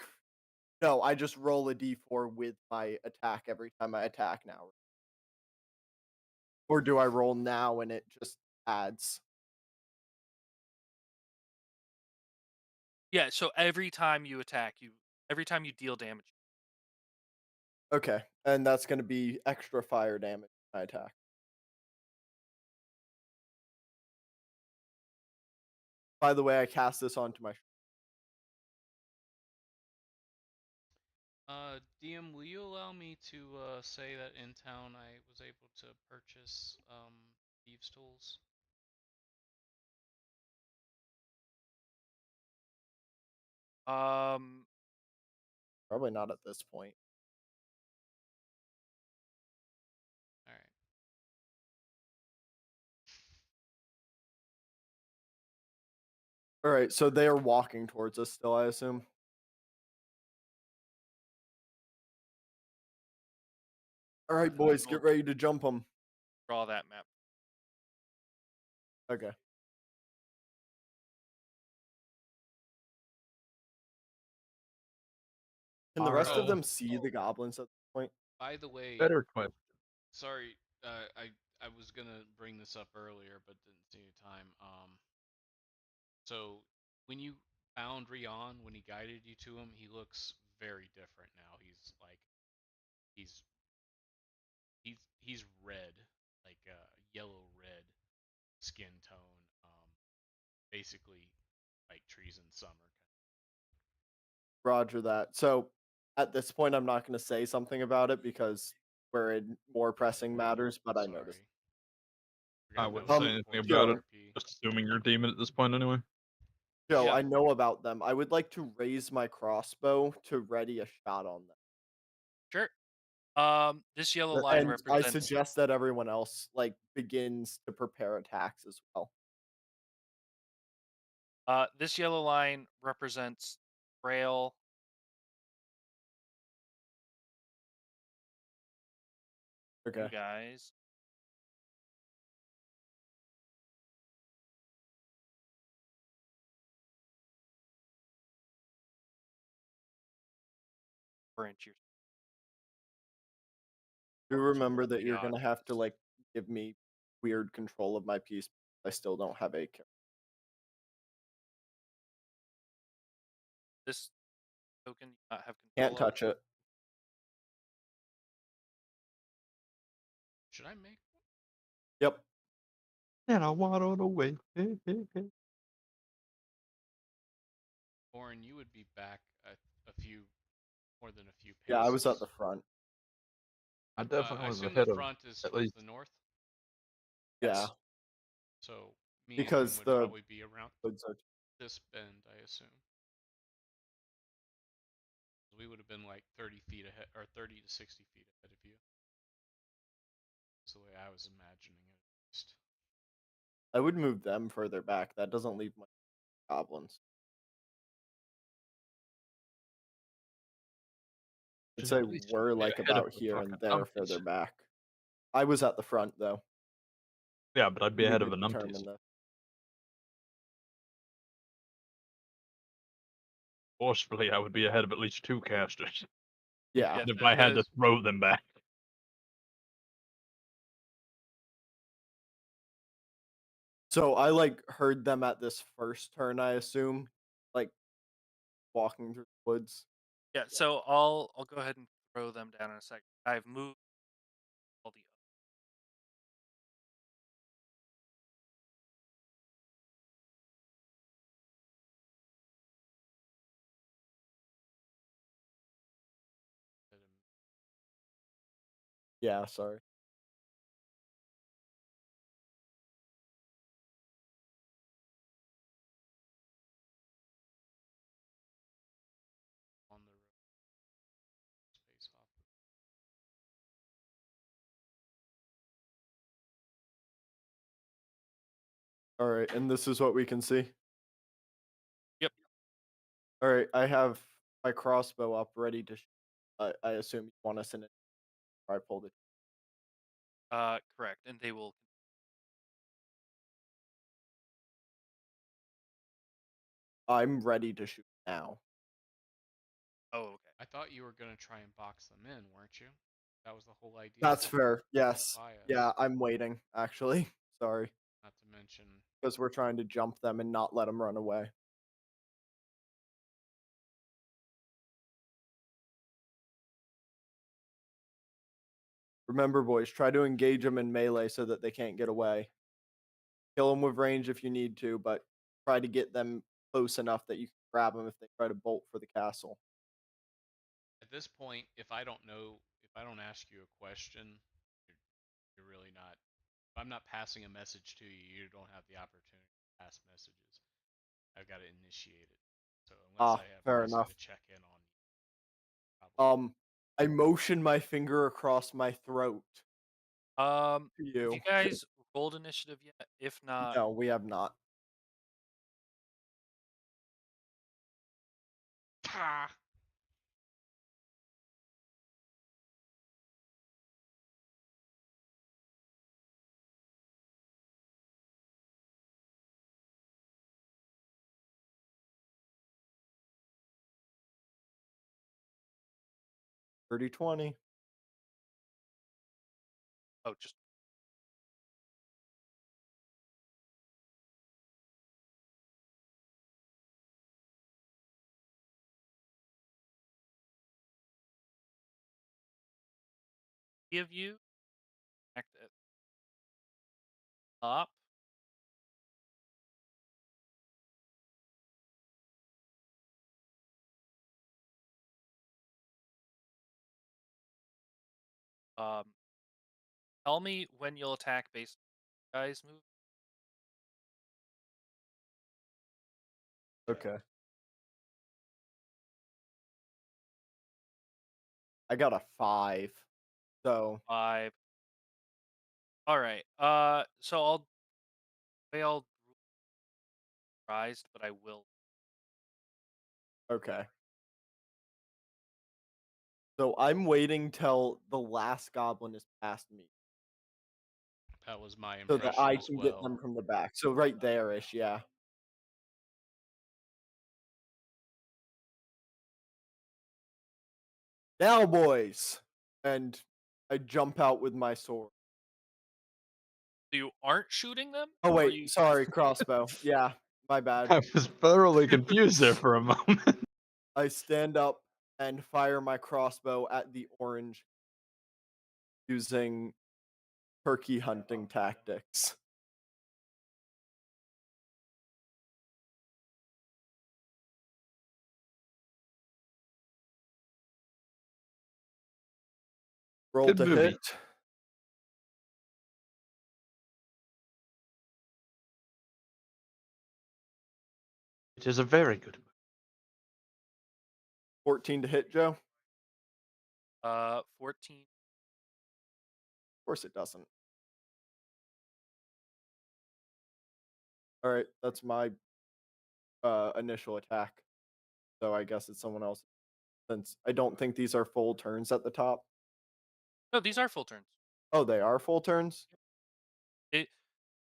No, I just roll a d4 with my attack every time I attack now, or do I roll now and it just adds? Yeah. So every time you attack, every time you deal damage. Okay, and that's going to be extra fire damage when I attack. By the way, I cast this onto my. DM, will you allow me to say that in town I was able to purchase thieves' tools? Um, Probably not at this point. All right. All right, so they are walking towards us still, I assume. All right, boys, get ready to jump them. Draw that map. Okay. Can the rest of Alright. them see the goblins at this point? By the way, Better question. sorry, I was gonna bring this up earlier, but didn't see time. So when you found Rion, when he guided you to him, he looks very different now. He's like, he's he's red, like yellow red skin tone. Basically like trees in summer. Roger that. So at this point, I'm not going to say something about it because we're in more pressing matters, but I noticed. Sorry. I We're gonna wouldn't know say it anything before about it. TRP. Just assuming you're a demon at this point anyway. Joe, Yeah. I know about them. I would like to raise my crossbow to ready a shot on them. Sure. This yellow line And I represents. suggest that everyone else like begins to prepare attacks as well. This yellow line represents Braille. Okay. You guys. Branch your. Do Or would you remember that rather you're going to have to Yagas? like give me weird control of my piece. I still don't have a character. This token you not have Can't control of. touch it. Should I make one? Yep. And I waddled away. Hey, hey, hey. Oren, you would be back a few more than a few paces. Yeah, I was at the front. I definitely I was assume ahead the of front is at towards least. the north, Yeah. so me and Because him would the probably be around woods are this bend, I assume. We would have been like 30 feet ahead, or 30 to 60 feet ahead of you. That's the way I was imagining it, at least. I would move them further back. That doesn't leave much goblins. I'd Should say at least we're be like ahead of about the here and fucking they're further numpties. back. I was at the front though. Yeah, but I'd be We ahead of did the numpties. determine this. Forcefully, I would be ahead of at least 2 casters. Yeah. Yeah, If I had to throw them back. So I like heard them at this first turn, I assume, like walking through the woods. Yeah. So I'll go ahead and throw them down in a second. I've moved all the. Yeah, sorry. on the road, space off. All right, and this is what we can see. Yep. All right, I have my crossbow up, ready to. I assume you want us in it. I pulled it. Correct. And they will. I'm ready to shoot now. Oh, okay. I thought you were gonna try and box them in, weren't you? That was the whole idea. That's fair. Yes. By us. Yeah, I'm waiting. Actually, sorry, Not to mention, because we're trying to jump them and not let them run away. Remember, boys, try to engage them in melee so that they can't get away. Kill them with range if you need to, but try to get them close enough that you can grab them if they try to bolt for the castle. at this point, if I don't know, if I don't ask you a question, you're really not. If I'm not passing a message to you, you don't have the opportunity to pass messages. I've got to initiate it. So unless I have Fair reason enough. to check in on you. Probably. I motion my finger across my throat to Have you you. guys rolled initiative yet? If not, No, we have not. Ah, 30-20. oh, just give you act at top. Um, Tell me when you'll attack based on guys move. Okay. I got a 5. So, 5. All right. So I'll surprised, but I will. okay. So I'm waiting till the last goblin is past me that was my so that impression I as can get well. them from the back. So right there-ish, yeah. Now, boys! And I jump out with my sword. So you aren't shooting them, Oh or wait, you? sorry, crossbow. Yeah, my bad. I was thoroughly confused there for a moment. I stand up and fire my crossbow at the orange using turkey hunting tactics. Roll Good to hit. movie. It is a very good movie. 14 to hit, Joe. Of 14. course it doesn't. All right, that's my initial attack. So I guess it's someone else since I don't think these are full turns at the top. No, these are full turns. Oh, they are full turns? It,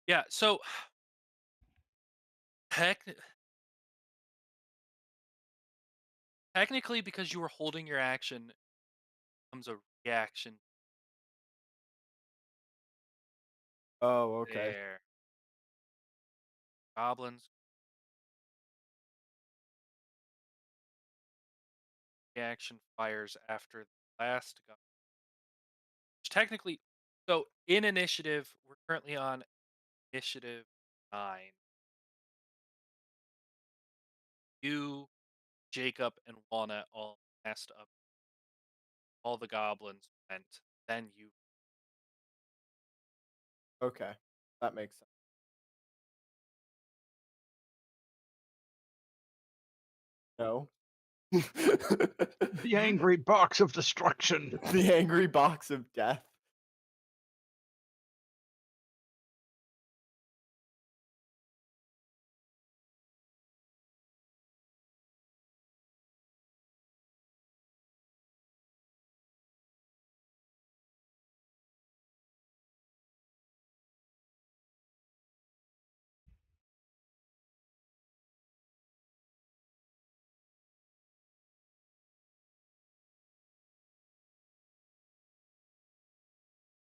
yeah. So tech, technically, because you were holding your action, comes a reaction Oh, okay. there. Goblins reaction fires after the last goblin. Which technically, so in initiative, we're currently on initiative 9. You, Jacob, and Walnut all messed up. All the goblins went. Then you. Okay. That makes sense. No. The angry box of destruction. The angry box of death.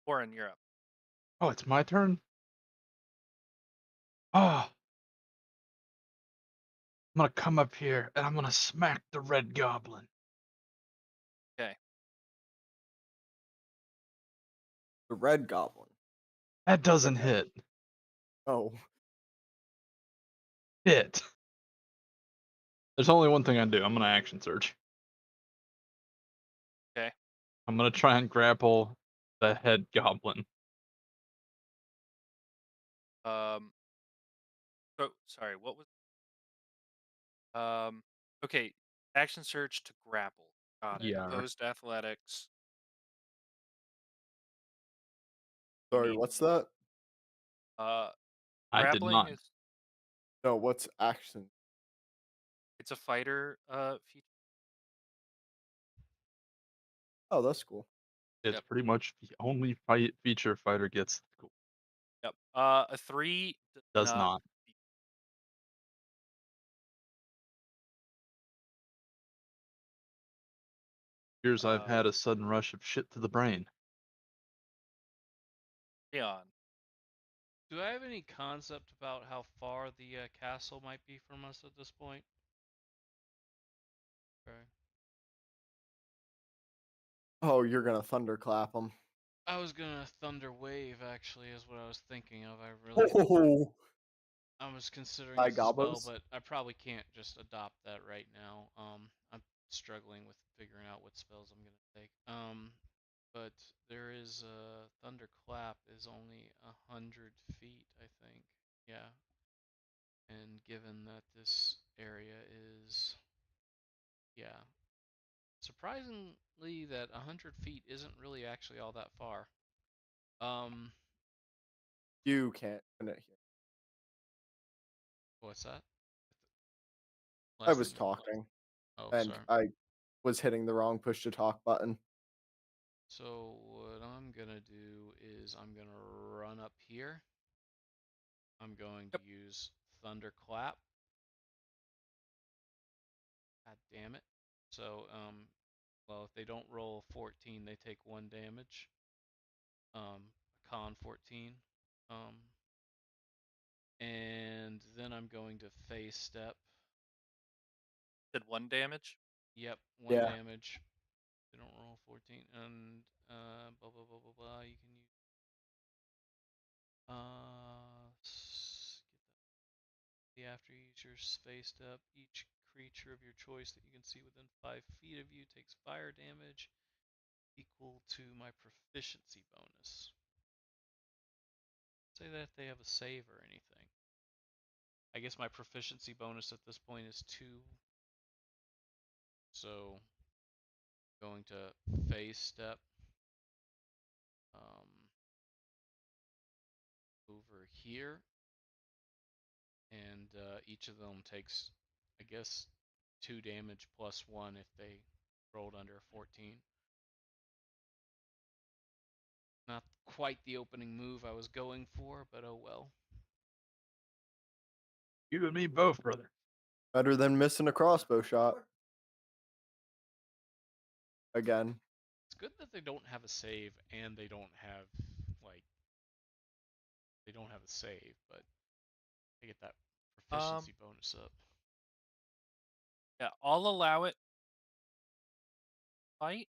Or in Europe. Oh, it's my turn? Oh, I'm gonna come up here and I'm gonna smack the red goblin. Okay. The red goblin. That doesn't Okay. hit. Oh. Hit. There's only one thing I do. I'm gonna action search. Okay. I'm gonna try and grapple the head goblin. Um. So sorry. What was? Okay. Action search to grapple. Got it. Yeah. Opposed athletics. You Sorry, mean what's that? uh I did grappling not. is No, what's action? it's a fighter feature. Oh, that's cool. It's Yep. pretty much the only fight feature fighter gets. Cool. Yep. A 3 does Does not. not. Here's I've Uh had a sudden rush of shit to the brain. Leon. Do I have any concept about how far the castle might be from us at this point? Okay. Oh, you're gonna thunderclap them. I was gonna thunder wave actually is what I was thinking of. Oh, I was considering hi as a spell, gobos. but I probably can't just adopt that right now. I'm struggling with figuring out what spells I'm gonna take. But there is thunderclap is only 100 feet, I think. Yeah, and given that this area is, yeah, surprisingly that 100 feet isn't really actually all that far. Um, You can't win it here. what's that? I Less was than what? talking, Oh, and sorry. I was hitting the wrong push to talk button. So what I'm gonna do is I'm gonna run up here. I'm going to Yep. use thunderclap. God damn it. So well, if they don't roll 14, they take 1 damage. Con 14. Um, and then I'm going to phase step. Did 1 damage. Yep, one Yeah, damage. They don't roll 14, and blah blah blah blah blah. You can use get that. After each your phase step, each creature of your choice that you can see within 5 feet of you takes fire damage equal to my proficiency bonus. Say that if they have a save or anything. I guess my proficiency bonus at this point is 2. So going to phase step um, over here, and each of them takes, I guess, 2 damage plus 1 if they rolled under a 14. Not quite the opening move I was going for, but oh well. You and me both, brother. better than missing a crossbow shot again. It's good that they don't have a save and like they don't have a save, but they get that Um proficiency bonus up. yeah, I'll allow it fight.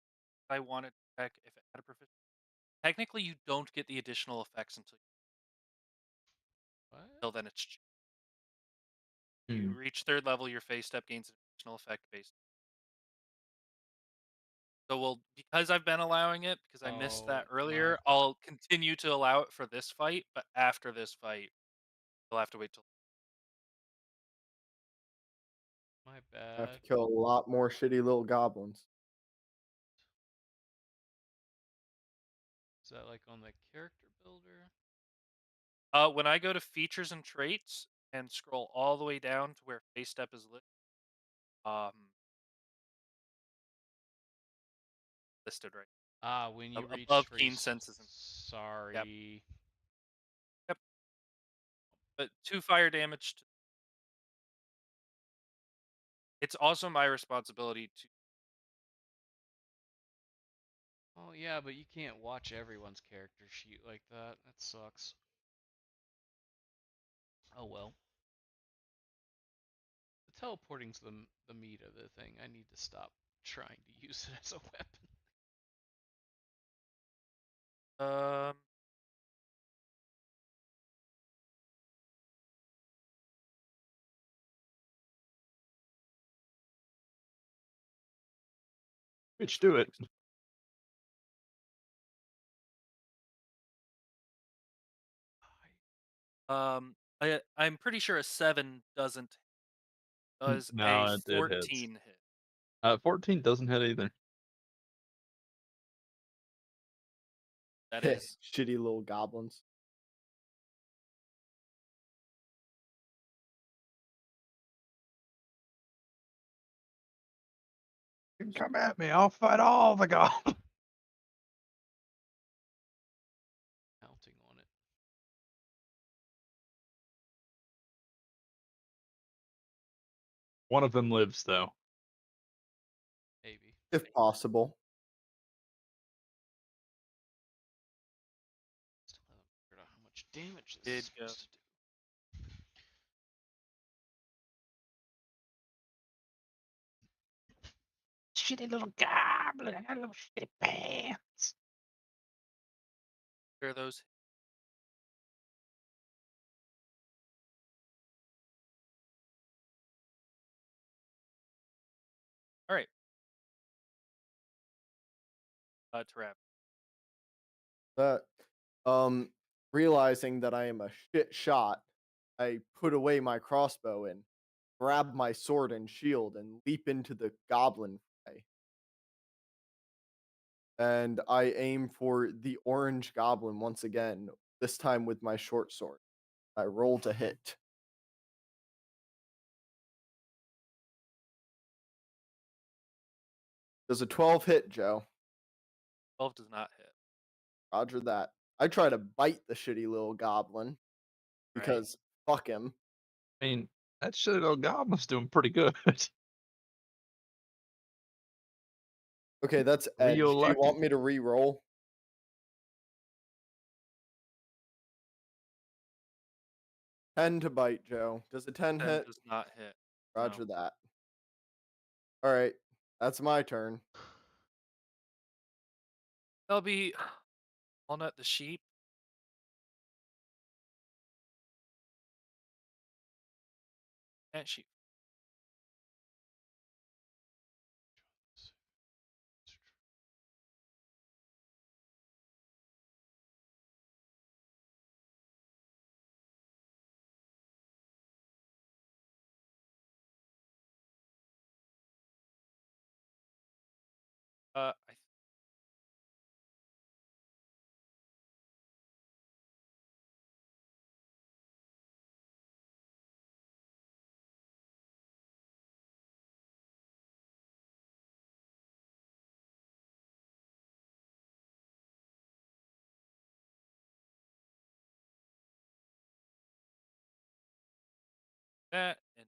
I want to check if it had a proficiency. Technically you don't get the additional effects What? until then it's Hmm. you reach 3rd level, your phase step gains an additional effect based. So because I've been allowing it, because I missed that Oh my earlier, bad. I'll continue to allow it for this fight, but after this fight, you'll have to wait till My I have to bad. kill a lot more shitty little goblins. Is that like on the character builder? when I go to features and traits and scroll all the way down to where face step is listed right Ah, when you reach above free. keen senses and yep, Sorry. yep. But 2 fire damage. It's also my responsibility to. Oh yeah, but you can't watch everyone's character sheet like that. That sucks. Oh well. The teleporting's the meat of the thing. I need to stop trying to use it as a weapon. Um, Bitch, do it. I'm pretty sure a 7 does No, a it hits. 14 hit. 14 doesn't hit either. That is Shitty little goblins. You can come at me. I'll fight all the goblins. Counting on it. One of them lives, though. Maybe. If possible. Still haven't figured out how much damage this Did is go. supposed to do. Shitty little goblin. Little shitty pants. Where are those? All right. To wrap. But realizing that I am a shit shot, I put away my crossbow and grab my sword and shield and leap into the goblin fray. And I aim for the orange goblin once again, this time with my short sword. I roll to hit. Does a 12 hit, Joe? 12 does not hit. Roger that. I try to bite the shitty little goblin Right. because fuck him. I mean, that shitty little goblin's doing pretty good. Okay, that's edge. Real Do you want lucky. me to re-roll? 10 to bite, Joe. Does a 10 10 hit? does not hit. Roger No. that. All right, that's my turn. They'll be Walnut the sheep. And sheep. I that and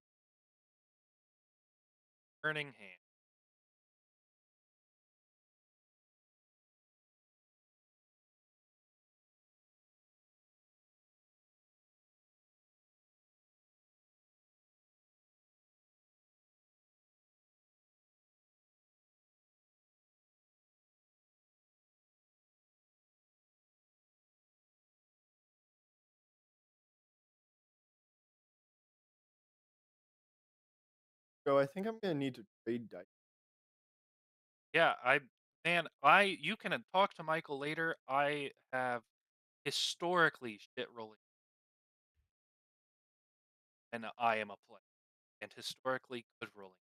burning hand. Joe, I think I'm gonna need to trade dice. Yeah, you can talk to Michael later. I have historically shit rolling, and I am a player, and historically good rolling.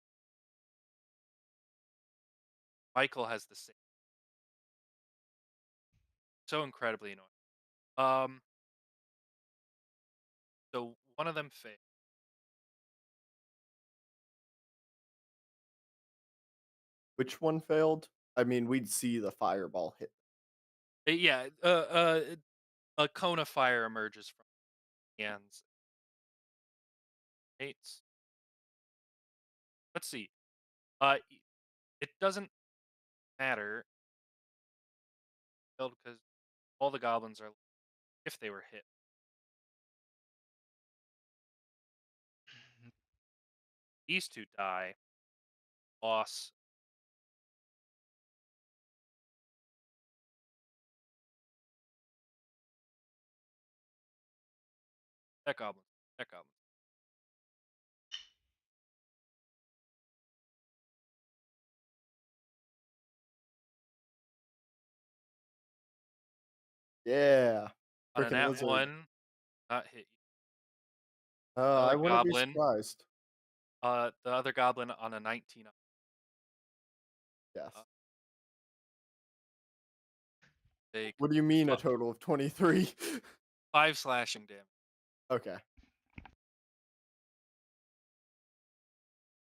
Michael has the same. So incredibly annoying. So one of them failed. Which one failed? I mean, we'd see the fireball hit. Yeah, a cone of fire emerges from hands. Eights. Let's see. It doesn't matter because all the goblins are if they were hit. These two die. Loss. That goblin. That goblin. Yeah. On a Freaking nat lizard. one, not hit you. I Another wouldn't be goblin. surprised. The other goblin on a 19. Yes. Uh, take What do you mean a fi- total of 23? 5 slashing damage. Okay.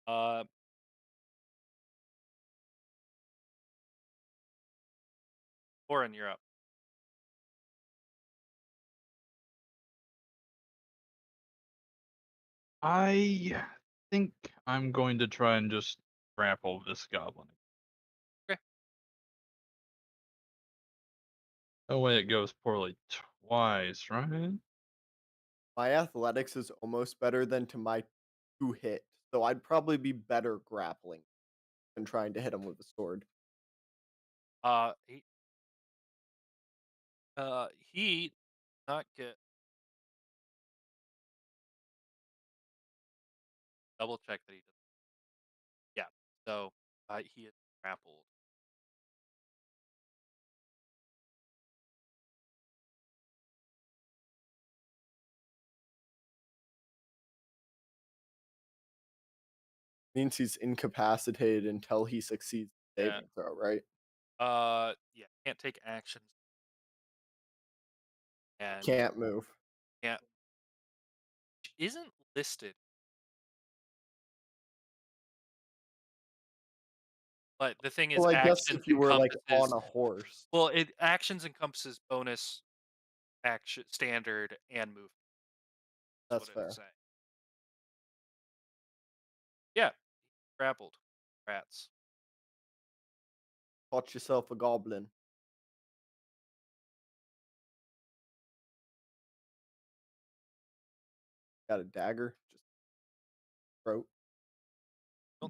Uh, Orin, you're up. I think I'm going to try and just grapple this goblin. Okay. No way it goes poorly twice, right? My athletics is almost better than to my 2 hit, so I'd probably be better grappling than trying to hit him with a sword. He, he not get double check that he does. Yeah. So, he is grappled. Means he's incapacitated until he succeeds the Yeah. saving throw, right? Yeah, can't take actions and Can't move. can't isn't listed. But the thing is Well, I guess actions if you were, like, on encompasses a horse. well, it actions encompasses bonus action standard and movement. That's That's what it's fair. saying. Yeah, grappled. Rats. Caught yourself a goblin. Got a dagger? Just throat.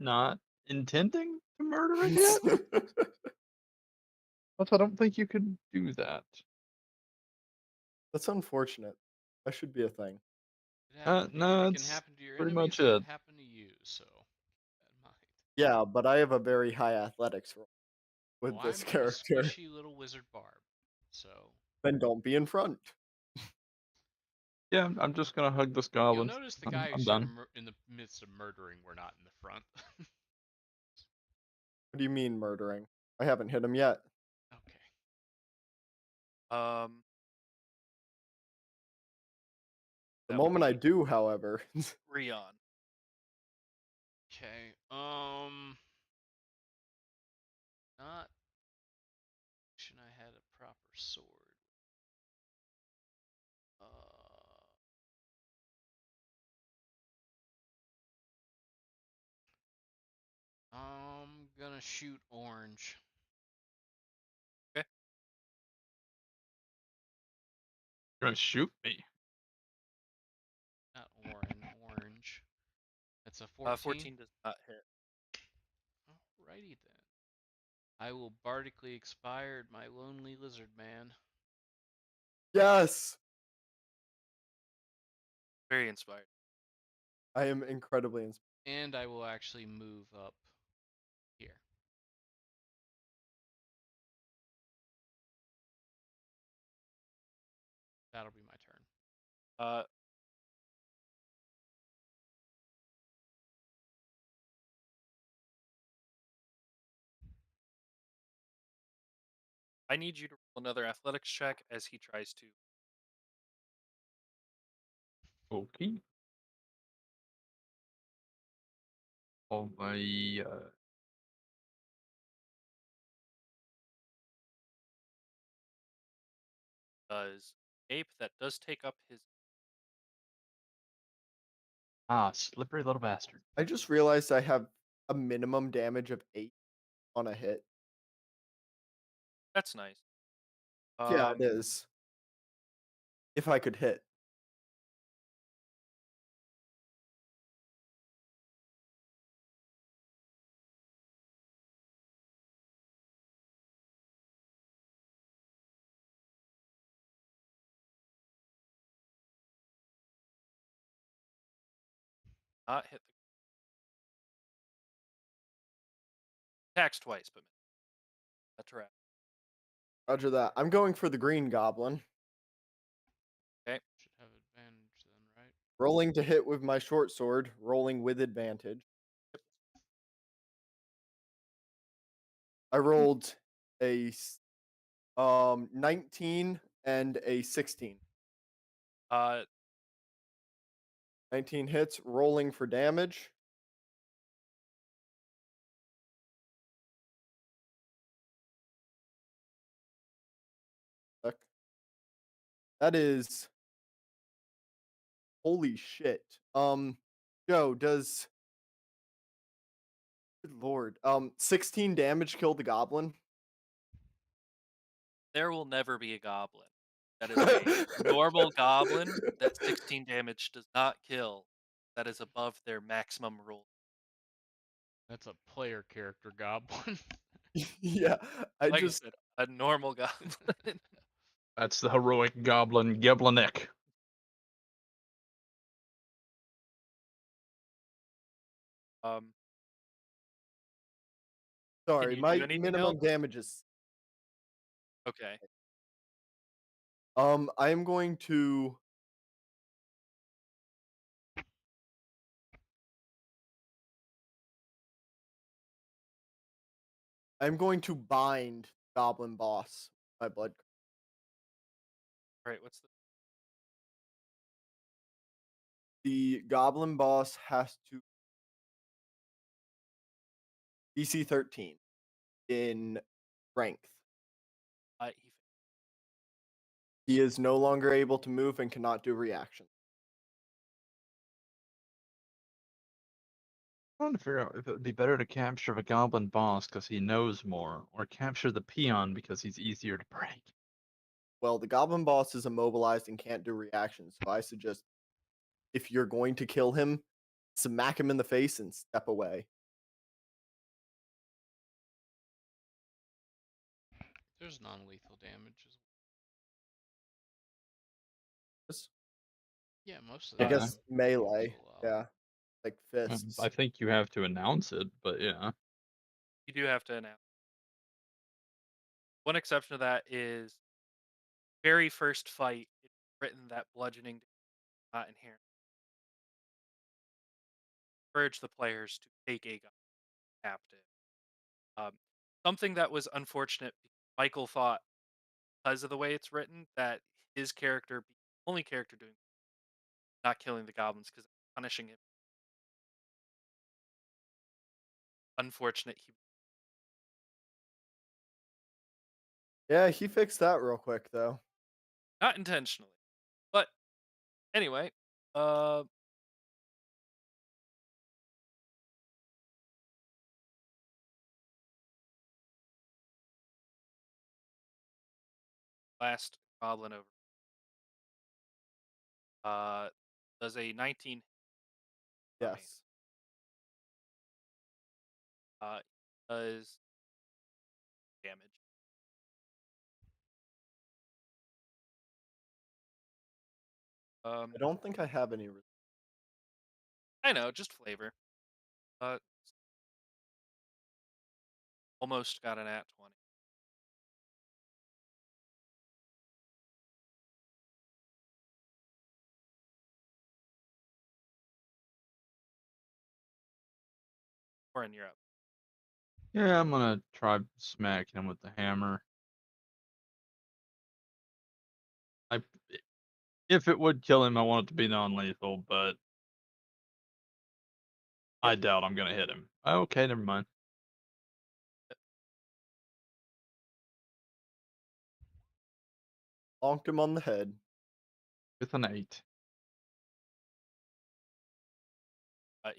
Not intending to murder it yet? But I don't think you could do that. That's unfortunate. That should be a thing. No, It can it's happen to your pretty enemies. much It can it. happen to you. So, that might. Yeah, but I have a very high athletics roll Oh, with I'm this but a character. squishy little wizard barb. So Then don't be in front. Yeah, I'm just gonna hug this you'll goblin. notice the I'm guys you're done. in the midst of murdering were not in the front. What do you mean murdering? I haven't hit him yet. Okay. Um, The that would moment I be do, however, Rion. Okay. Not. Should I had a proper sword? I'm gonna shoot orange. Okay. You're gonna shoot me. Not orange. That's a 14. 14 does not hit. Alrighty then. I will bardically expired my lonely lizard man. yes, Very inspired. I am incredibly inspired. And I will actually move up here. That'll be my turn. Uh, I need you to roll another athletics check as he tries to. Okay. Oh my. Does ape that does take up his. Slippery little bastard. I just realized I have a minimum damage of 8 on a hit. That's nice. Yeah, it is. If I could hit. Not hit the attacks twice, but that's a wrap. Roger that. I'm going for the green goblin. Okay. Should have advantage then, right? Rolling to hit with my short sword, rolling with advantage. I rolled a 19 and a 16. Uh, 19 hits, rolling for damage. Fuck. That is holy shit. Joe, does good lord. 16 damage kill the goblin? there will never be a goblin. That is a normal goblin that 16 damage does not kill. That is above their maximum roll. That's a player character goblin. Yeah, I Like I just said, a normal goblin. That's the heroic goblin Geblinek. um, can sorry, you do my anything else? minimum damage is Okay. I am going to bind goblin boss my blood. All right. What's The goblin boss has to DC 13 in strength. He is no longer able to move and cannot do reactions. I'm trying to figure out if it would be better to capture the goblin boss because he knows more, or capture the peon because he's easier to break. Well, the goblin boss is immobilized and can't do reactions, so I suggest if you're going to kill him, smack him in the face and step away. There's non-lethal damage. Yeah, most of I the Yeah. guess melee. is allowed. Yeah. Like fists. I think you have to announce it, but yeah. You do have to announce. One exception to that is very first fight. It's written that bludgeoning is not inherent. Encourage the players to take a goblin captive. Um, something that was unfortunate. Michael thought because of the way it's written that his character, be the only character doing, not killing the goblins because punishing him. Unfortunate. He Yeah, he fixed that real quick though. not intentionally, but anyway. Uh, last goblin over. Does a 19 Yes. does damage. I don't think I have any. I know, just flavor. Uh, almost got an at 20. Or in Europe. Yeah, I'm gonna try smacking him with the hammer. I, if it would kill him, I want it to be non-lethal, but I doubt I'm gonna hit him. Okay, never mind. Bonked him on the head. With an 8.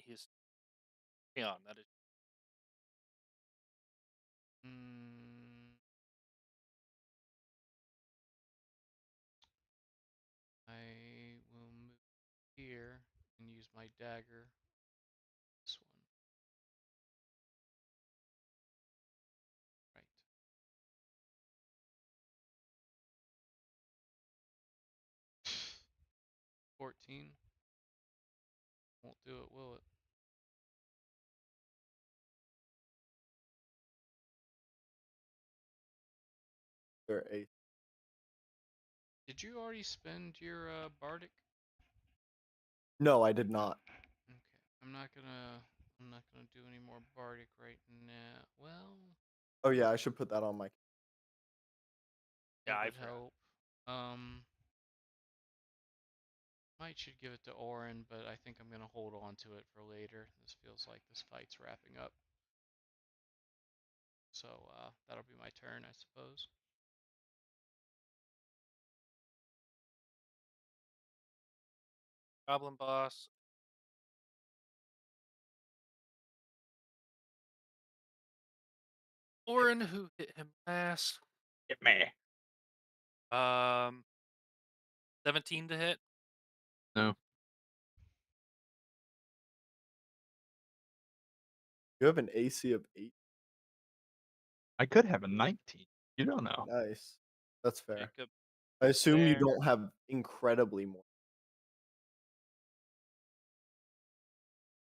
He's on. That is. Mm, I will move here and use my dagger. This one. Right. 14. Won't do it, will it? They're 8. Did you already spend your bardic? No, I did not. Okay. I'm not gonna do any more bardic right now. Well, Oh yeah, I should put that on my. Yeah, It I would forgot. help. Might should give it to Orin, but I think I'm gonna hold on to it for later. This feels like this fight's wrapping up. So that'll be my turn, I suppose. Goblin boss. Orin, who hit him last. Get me. 17 to hit. No. You have an AC of 8. I could have a 19. You don't know. Nice. That's fair. Jacob. I assume you There. don't have incredibly more.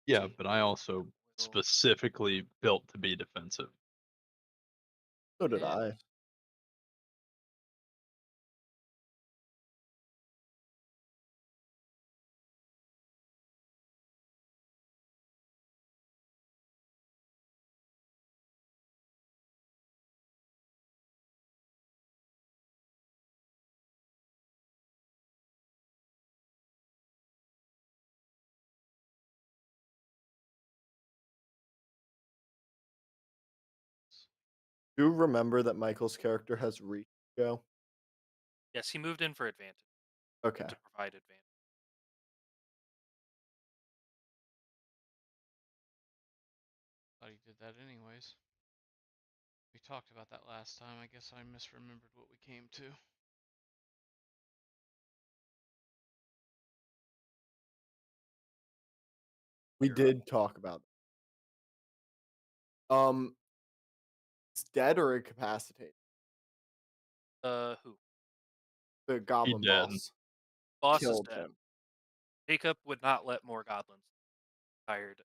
Yeah, but I also Will specifically built to be defensive. So did hit. I. Do you remember that Michael's character has reach, Joe? Yes, he moved in for advantage Okay. to provide advantage. Thought he did that anyways. We talked about that last time. I guess I misremembered what we came to. We did talk about that. It's dead or incapacitated? Who? The goblin did. boss Boss is killed dead. him. Jacob would not let more goblins. Tired.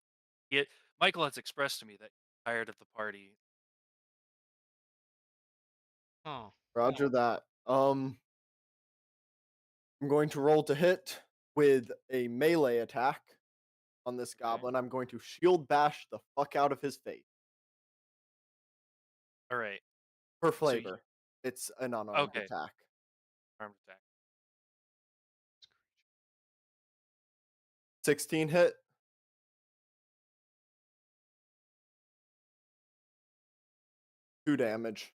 Yet Michael has expressed to me that he's tired of the party. Huh. Roger that. I'm going to roll to hit with a melee attack on this Okay. goblin. I'm going to shield bash the fuck out of his face. All right. For So flavor. It's an unarmed okay. attack. Armed attack. 16 hit. Two damage.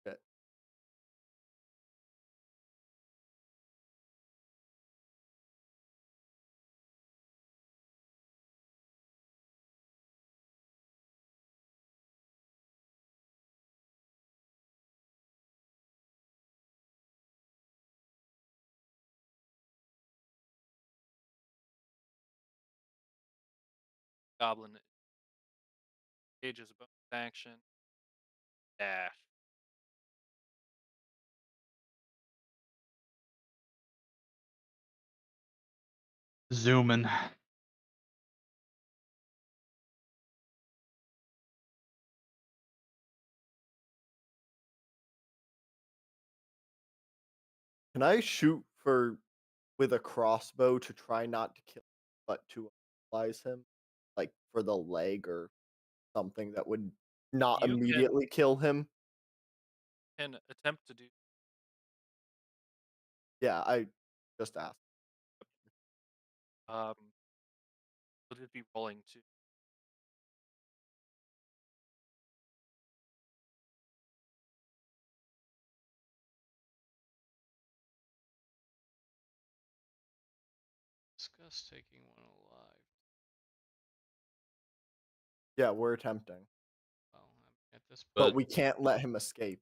Hit. Goblin engages a bonus action. Dash. Zooming. Can I shoot with a crossbow to try not to kill him, but to immobilize him? Like for the leg or something that would not You immediately kill him? can attempt to do. Yeah, I just asked. Would it be rolling to? Discuss taking one alive. Yeah, we're attempting. Well, at this But point, we can't let him escape.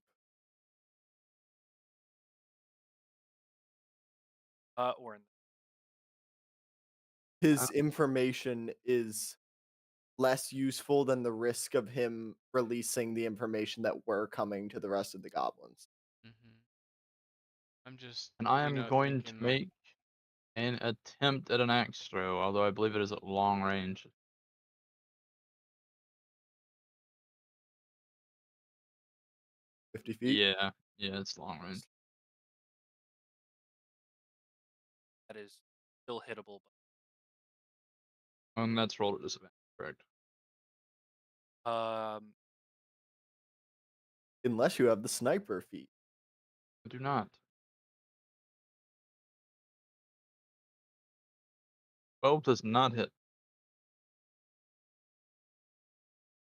Orin. His information is less useful than the risk of him releasing the information that we're coming to the rest of the goblins. I'm just, And I am going to thinking like, make an attempt at an axe throw, although I believe it is at long range. 50 feet? Yeah, it's long range. is still hittable. And that's rolled at disadvantage, correct? Unless you have the sniper feat. I do not. 12 does not hit.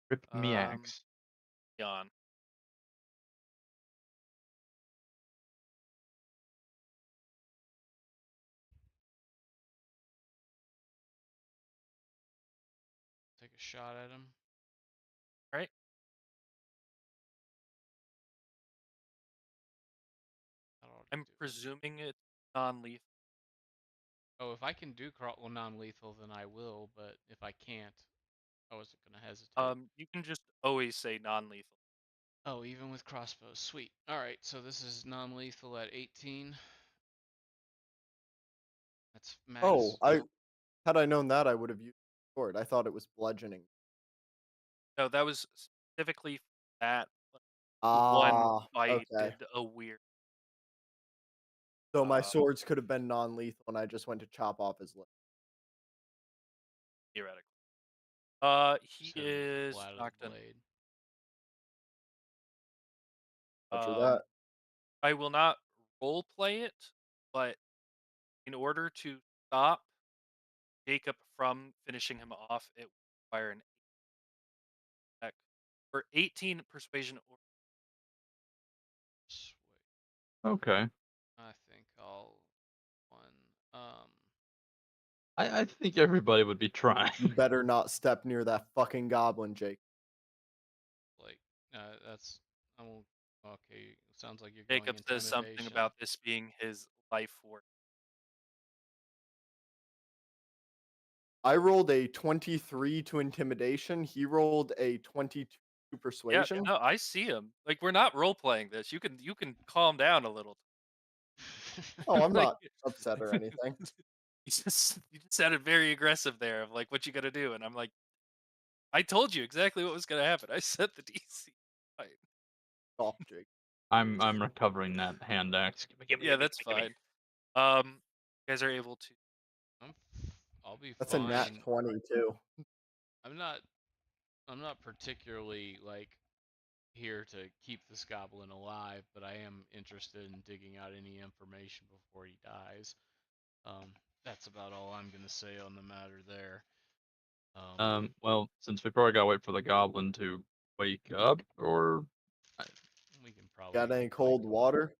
Rip me axe. Yawn. Take a shot at him. All right. I'm presuming it's non-lethal. Oh, if I can do non-lethal, then I will. But if I can't, I wasn't gonna hesitate. You can just always say non-lethal. Oh, even with crossbows, sweet. All right, so this is non-lethal at 18. That's max. Oh, had I known that, I would have used the sword. I thought it was bludgeoning. No, that was specifically that one Ah, fight okay. did a weird. So my swords could have been non-lethal, and I just went to chop off his leg. Theoretically. He Instead of the is flat of knocked the in. blade. Roger that. I will not role play it, but in order to stop Jacob from finishing him off, it would require an attack for 18 persuasion or Sweet. Okay. I think I'll one. I think everybody would be trying. You better not step near that fucking goblin, Jake. Like, that's. I won't. Okay, sounds like you're Jacob going says something intimidation. about this being his life work. I rolled a 23 to intimidation. He rolled a 22 to Yeah, persuasion. no, I see him. Like, we're not role playing this. You can calm down a little. Oh, I'm Like, not upset or anything. you just sounded very aggressive there of like what you gotta do, and I'm like, I told you exactly what was gonna happen. I set the DC. Fine. Stop, Jake. I'm recovering that hand axe. Yeah, that's fine. You guys are able to. I'll be That's fine. a nat 20 too. I'm not particularly like here to keep this goblin alive, but I am interested in digging out any information before he dies. That's about all I'm gonna say on the matter there. Well, since we probably gotta wait for the goblin to wake up, or We can probably. Got any cold water?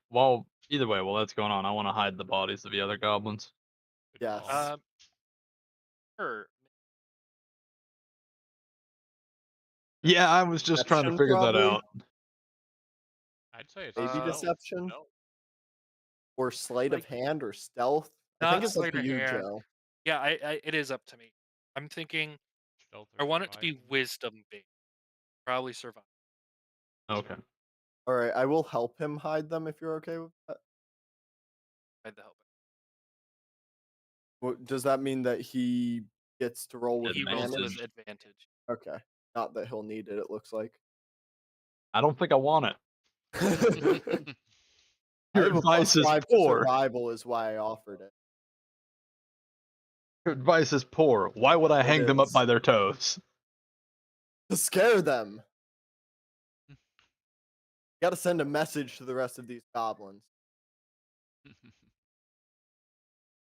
well, either way, while that's going on, I want to hide the bodies of the other goblins. Good Yes. call. Sure. Yeah, I was just trying to Deception, figure that probably? out. I'd say it's Maybe stealth. deception? Or sleight of Like, hand or stealth? I not think it's up sleight to of you, hand. Joe. Yeah, it is up to me. I'm thinking Stealth I or want it to be surviving. wisdom based. Probably survive. Okay. All right, I will help him hide them if you're okay with that. Tried to help Does that mean that he gets to roll with it. He rolls advantage? with advantage. Okay. Not that he'll need it looks like. I don't think I want it. I Your have a advice is +5 to poor. survival is why I offered it. Your advice is poor. Why would I hang them up is. by their toes? To scare them. Got to send a message to the rest of these goblins. The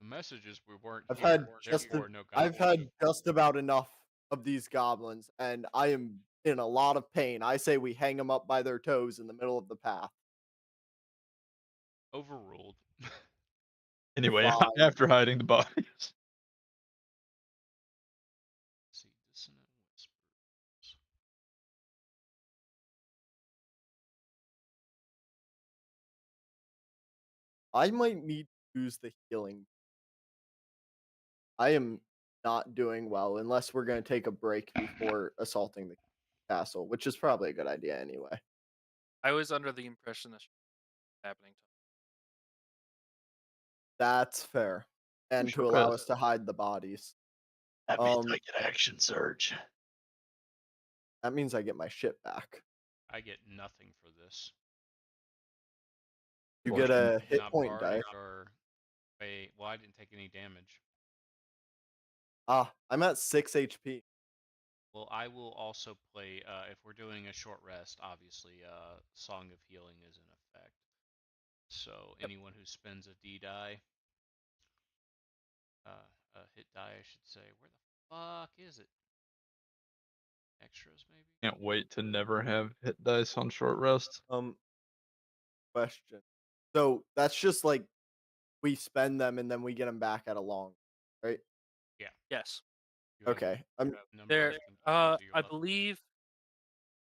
messages we weren't I've here. had Therefore, no I've goblins. had just about enough of these goblins, and I am in a lot of pain. I say we hang them up by their toes in the middle of the path. Overruled. Anyway, Fine. after hiding the bodies. See, dissonant whispers. I might need to use the healing. I am not doing well unless we're going to take a break before assaulting the castle, which is probably a good idea anyway. I was under the impression this was happening. That's fair. And to Sure allow is. us to hide the bodies. That means I get action surge. That means I get my shit back. I get nothing for this. You get a hit Not point die. bardic or Wait, well, I didn't take any damage. I'm at 6 HP. Well, I will also play, if we're doing a short rest, obviously, Song of Healing is in effect. So Yep. anyone who spends a D die, a hit die, I should say. Where the fuck is it? Extras, maybe? Can't wait to never have hit dice on short rest. Question. So that's just like we spend them and then we get them back at a long, right? Yeah. Yes. You have Okay. I'm number There, of equal to your I level. believe,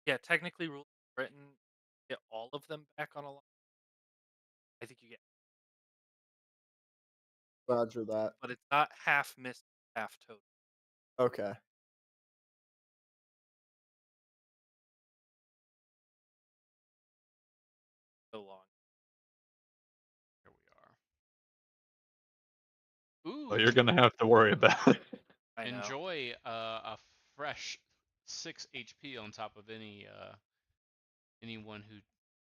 yeah, technically, rules written, get all of them back on a line. I think you get, Roger that. but it's not half missed, half total. Okay. So long. Here we are. Ooh. So you're gonna have to worry about it. I know. Enjoy a fresh 6 HP on top of anyone who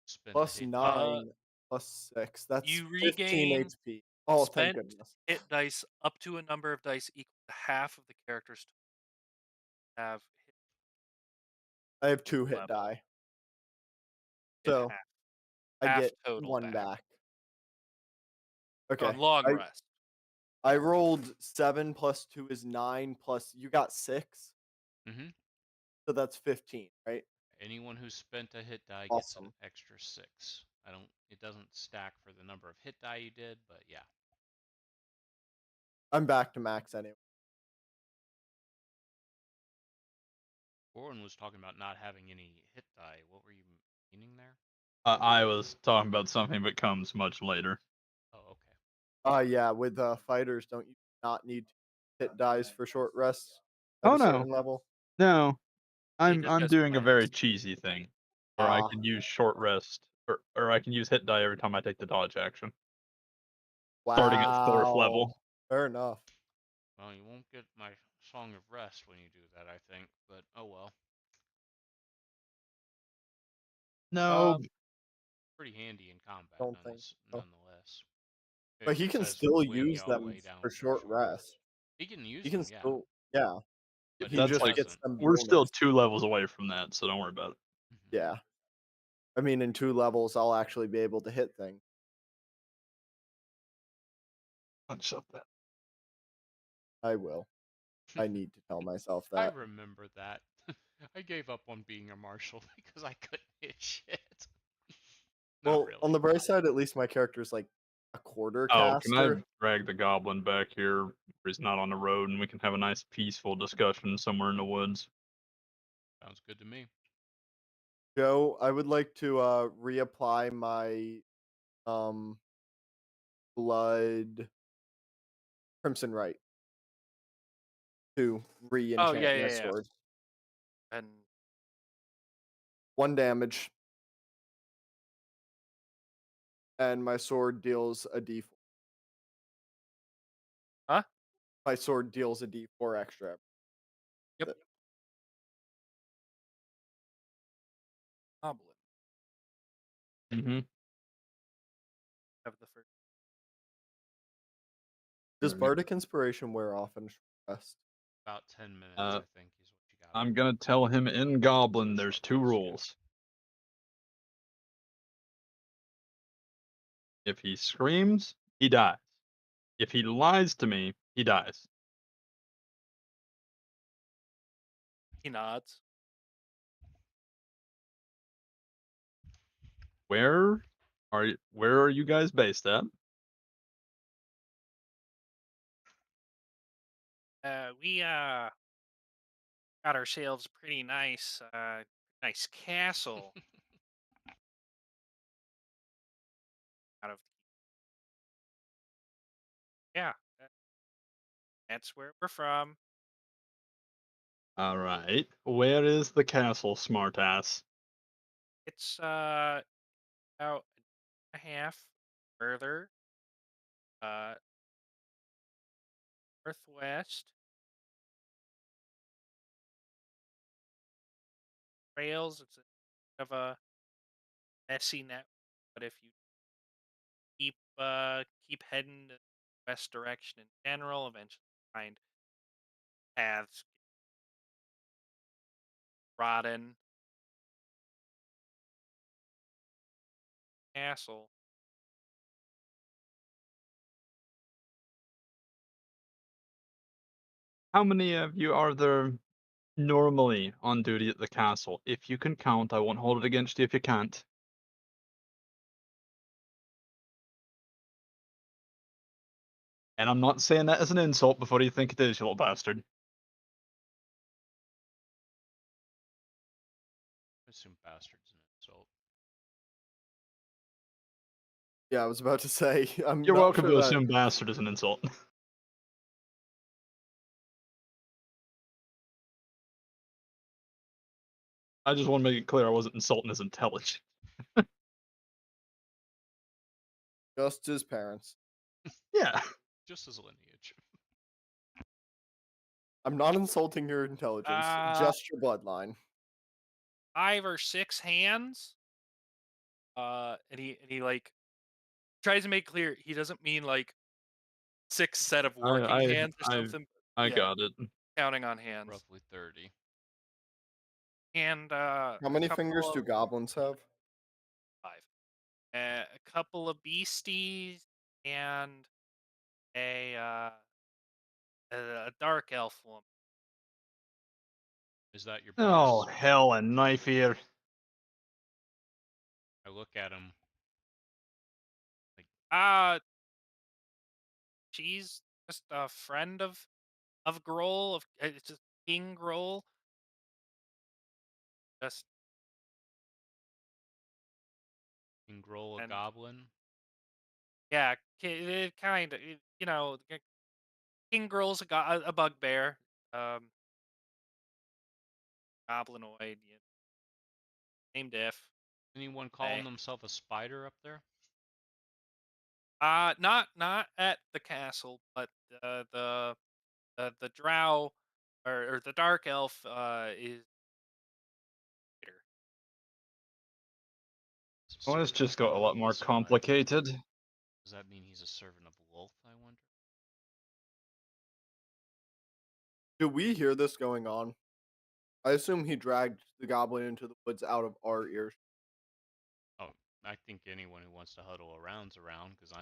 spent a Plus hit. 9, plus 6. That's You 15 regain HP. Oh, thank spent goodness. hit dice up to a number of dice equal to half of the character's have hit I have 2 hit level die. in So half. I Half get total 1 back. on Okay. long rest. I rolled 7 plus 2 is 9 plus you got 6. Mm-hmm. So that's 15, right? Anyone who spent a hit die gets an Awesome. extra 6. It doesn't stack for the number of hit die you did, but yeah. I'm back to max anyway. Orin was talking about not having any hit die. What were you meaning there? I was talking about something that comes much later. Oh, okay. Yeah, with fighters, don't you not need to hit dies for short rests at Oh a no, certain level? no, He I'm just I'm has doing a very plans. cheesy thing where I can use short rest or I can use hit die every time I take the dodge action, starting at 4th Wow. level. Fair enough. Well, you won't get my Song of Rest when you do that, I think, but oh well. No, Pretty handy in combat, Don't think so. nonetheless. But If he it can says still wing use you all the them way down for for a short short rest. rest. He can use He can them, yeah, still, yeah. but He he that's just like gets doesn't. them we're still bonus. 2 levels away from that, so don't worry about it. Mhm. Yeah. I mean, in 2 levels, I'll actually be able to hit things. Punch up that. I will. I need to tell myself I that. remember that. I gave up on being a marshal because I couldn't hit shit. Not Well, really. on the bright side, at least my character's like a quarter Oh, can I caster. drag the goblin back here where he's not on the road and we can have a nice peaceful discussion somewhere in the woods? Sounds good to me. Joe, I would like to reapply my blood crimson right to Oh re-enchant yeah, my yeah, yeah. sword. And 1 damage, and my sword deals a d4. huh? My sword deals a d4 extra. Yep. Goblin Mm-hmm. have the first. Does Right. bardic inspiration wear off in short rest? About 10 minutes, Uh, I think, is what you got. I'm gonna tell him in Goblin there's 2 rules. If he screams, he dies. If he lies to me, he dies. He nods. Where are you guys based at? We got ourselves a pretty nice castle out of yeah. That's where we're from. All right. Where is the castle, smartass? It's about a half further uh northwest. Trails. It's a bit of a messy net, but if you keep heading west direction in general. Eventually, find paths rotten castle. How many of you are there normally on duty at the castle? If you can count, I won't hold it against you if you can't. And I'm not saying that as an insult before you think it is, you little bastard. I assume bastard's an insult. Yeah, I was about to say, I'm You're not welcome sure to that. assume bastard is an insult. I just want to make it clear I wasn't insulting his intelligence. Just his parents. Yeah. Just his lineage. I'm not insulting your intelligence, just your bloodline. 5 or 6 hands. And he like tries to make clear he doesn't mean like 6 set of working I hands or I something. I Yeah, got it. counting on hands. Roughly 30. And How many fingers do goblins have? 5. A couple of beasties and a a dark elf woman. Is that your Oh, base? hell, a knife here. I look at him. Uh she's just a friend of Grohl of it's just King Grohl. Just Can grow a and goblin. yeah, kind of King Grohl's a bugbear. Goblinoid, named If. Anyone calling Hey. themselves a spider up there? Not at the castle, but the drow or the dark elf is later. Is a Well, it's servant of just got a lot more Wolf, complicated. Does that mean he's a servant of Wolf, I wonder? Do we hear this going on? I assume he dragged the goblin into the woods out of our ears. Oh, I think anyone who wants to huddle around's around, because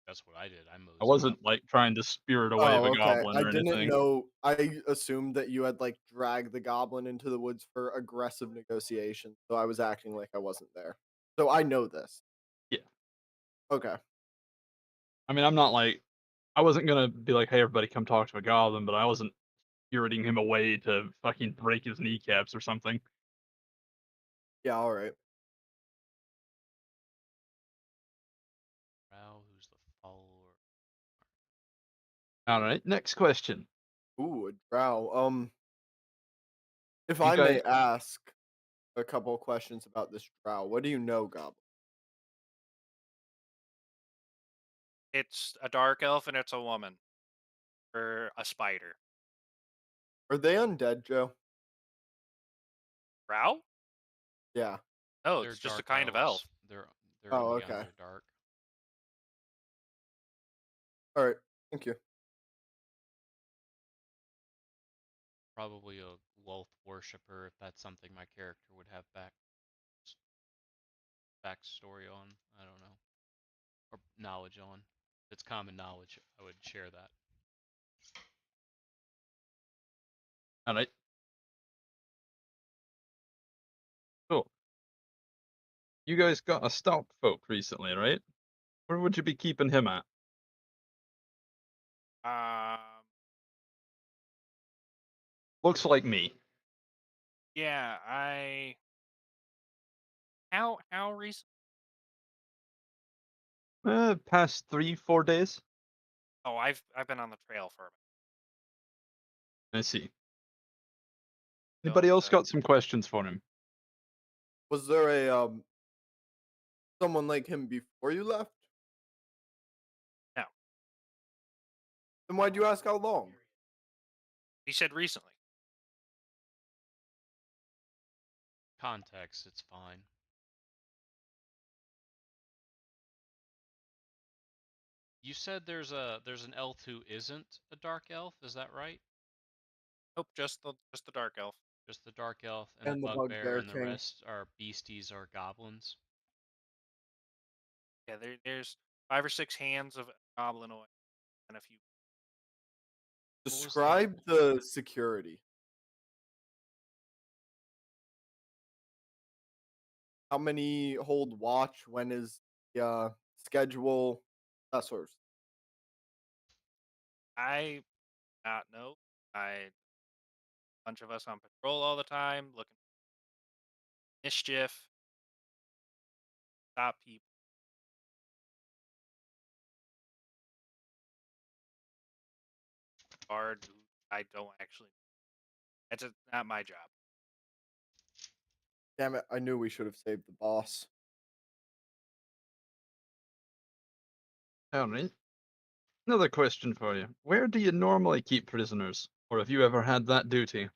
that's what I did. I I moseyed up. wasn't like trying to spirit away Oh, the okay. goblin I or didn't anything. know. I assumed that you had like dragged the goblin into the woods for aggressive negotiation. So I was acting like I wasn't there. So I know this. Yeah. Okay. I mean, I'm not like I wasn't gonna be like, hey, everybody, come talk to a goblin, but I wasn't spiriting him away to fucking break his kneecaps or something. Yeah, all right. Drow, who's the follower? All right, next question. Ooh, a drow. If You I guys, may ask a couple of questions about this drow, what do you know, goblin? It's a dark elf and it's a woman or a spider. Are they undead, Joe? Drow? Yeah. No, They're it's just a dark kind of elf. elves. They're in Oh, the okay. Underdark. All right. Thank you. Probably a Wolf worshipper, if that's something my character would have backstory on. I don't know, or knowledge on. If it's common knowledge, I would share that. all right, cool. You guys got a stout folk recently, right? Where would you be keeping him at? Um, Looks like me. yeah, how recent? Past 3-4 days. Oh, I've been on the trail for a I see. bit. Anybody else So, got some questions for him? Was there a someone like him before you left? no, Then why'd you ask how long? he said recently. Context, it's fine. You said there's an elf who isn't a dark elf. Is that right? Nope, just the dark elf. Just the dark elf and the And the bugbear, bugbear and the king. rest are beasties or goblins. Yeah, there's 5 or 6 hands of goblinoid and a few. was the Describe the security. How many hold watch? When is the schedule? That sort of stuff. I not know. I bunch of us on patrol all the time, looking for mischief, stop people. Guard who I don't actually. Not my job. Damn it! I knew we should have saved the boss. All right. Another question for you. Where do you normally keep prisoners? Or have you ever had that duty?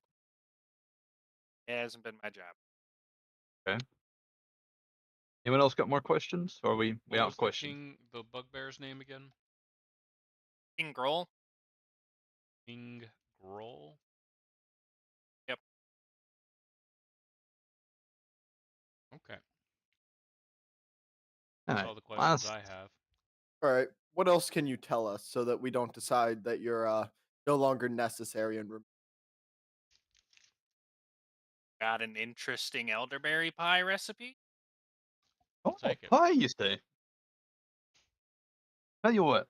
It hasn't been my job. Okay. Anyone else got more questions? Or are we What out was of questions? the bugbear's name again? King Groll. King Groll. Yep. Okay. All That's right. all the questions Last I have. All right. What else can you tell us so that we don't decide that you're no longer necessary and Got an interesting elderberry pie recipe. I'll take it. pie, you say? Tell you what.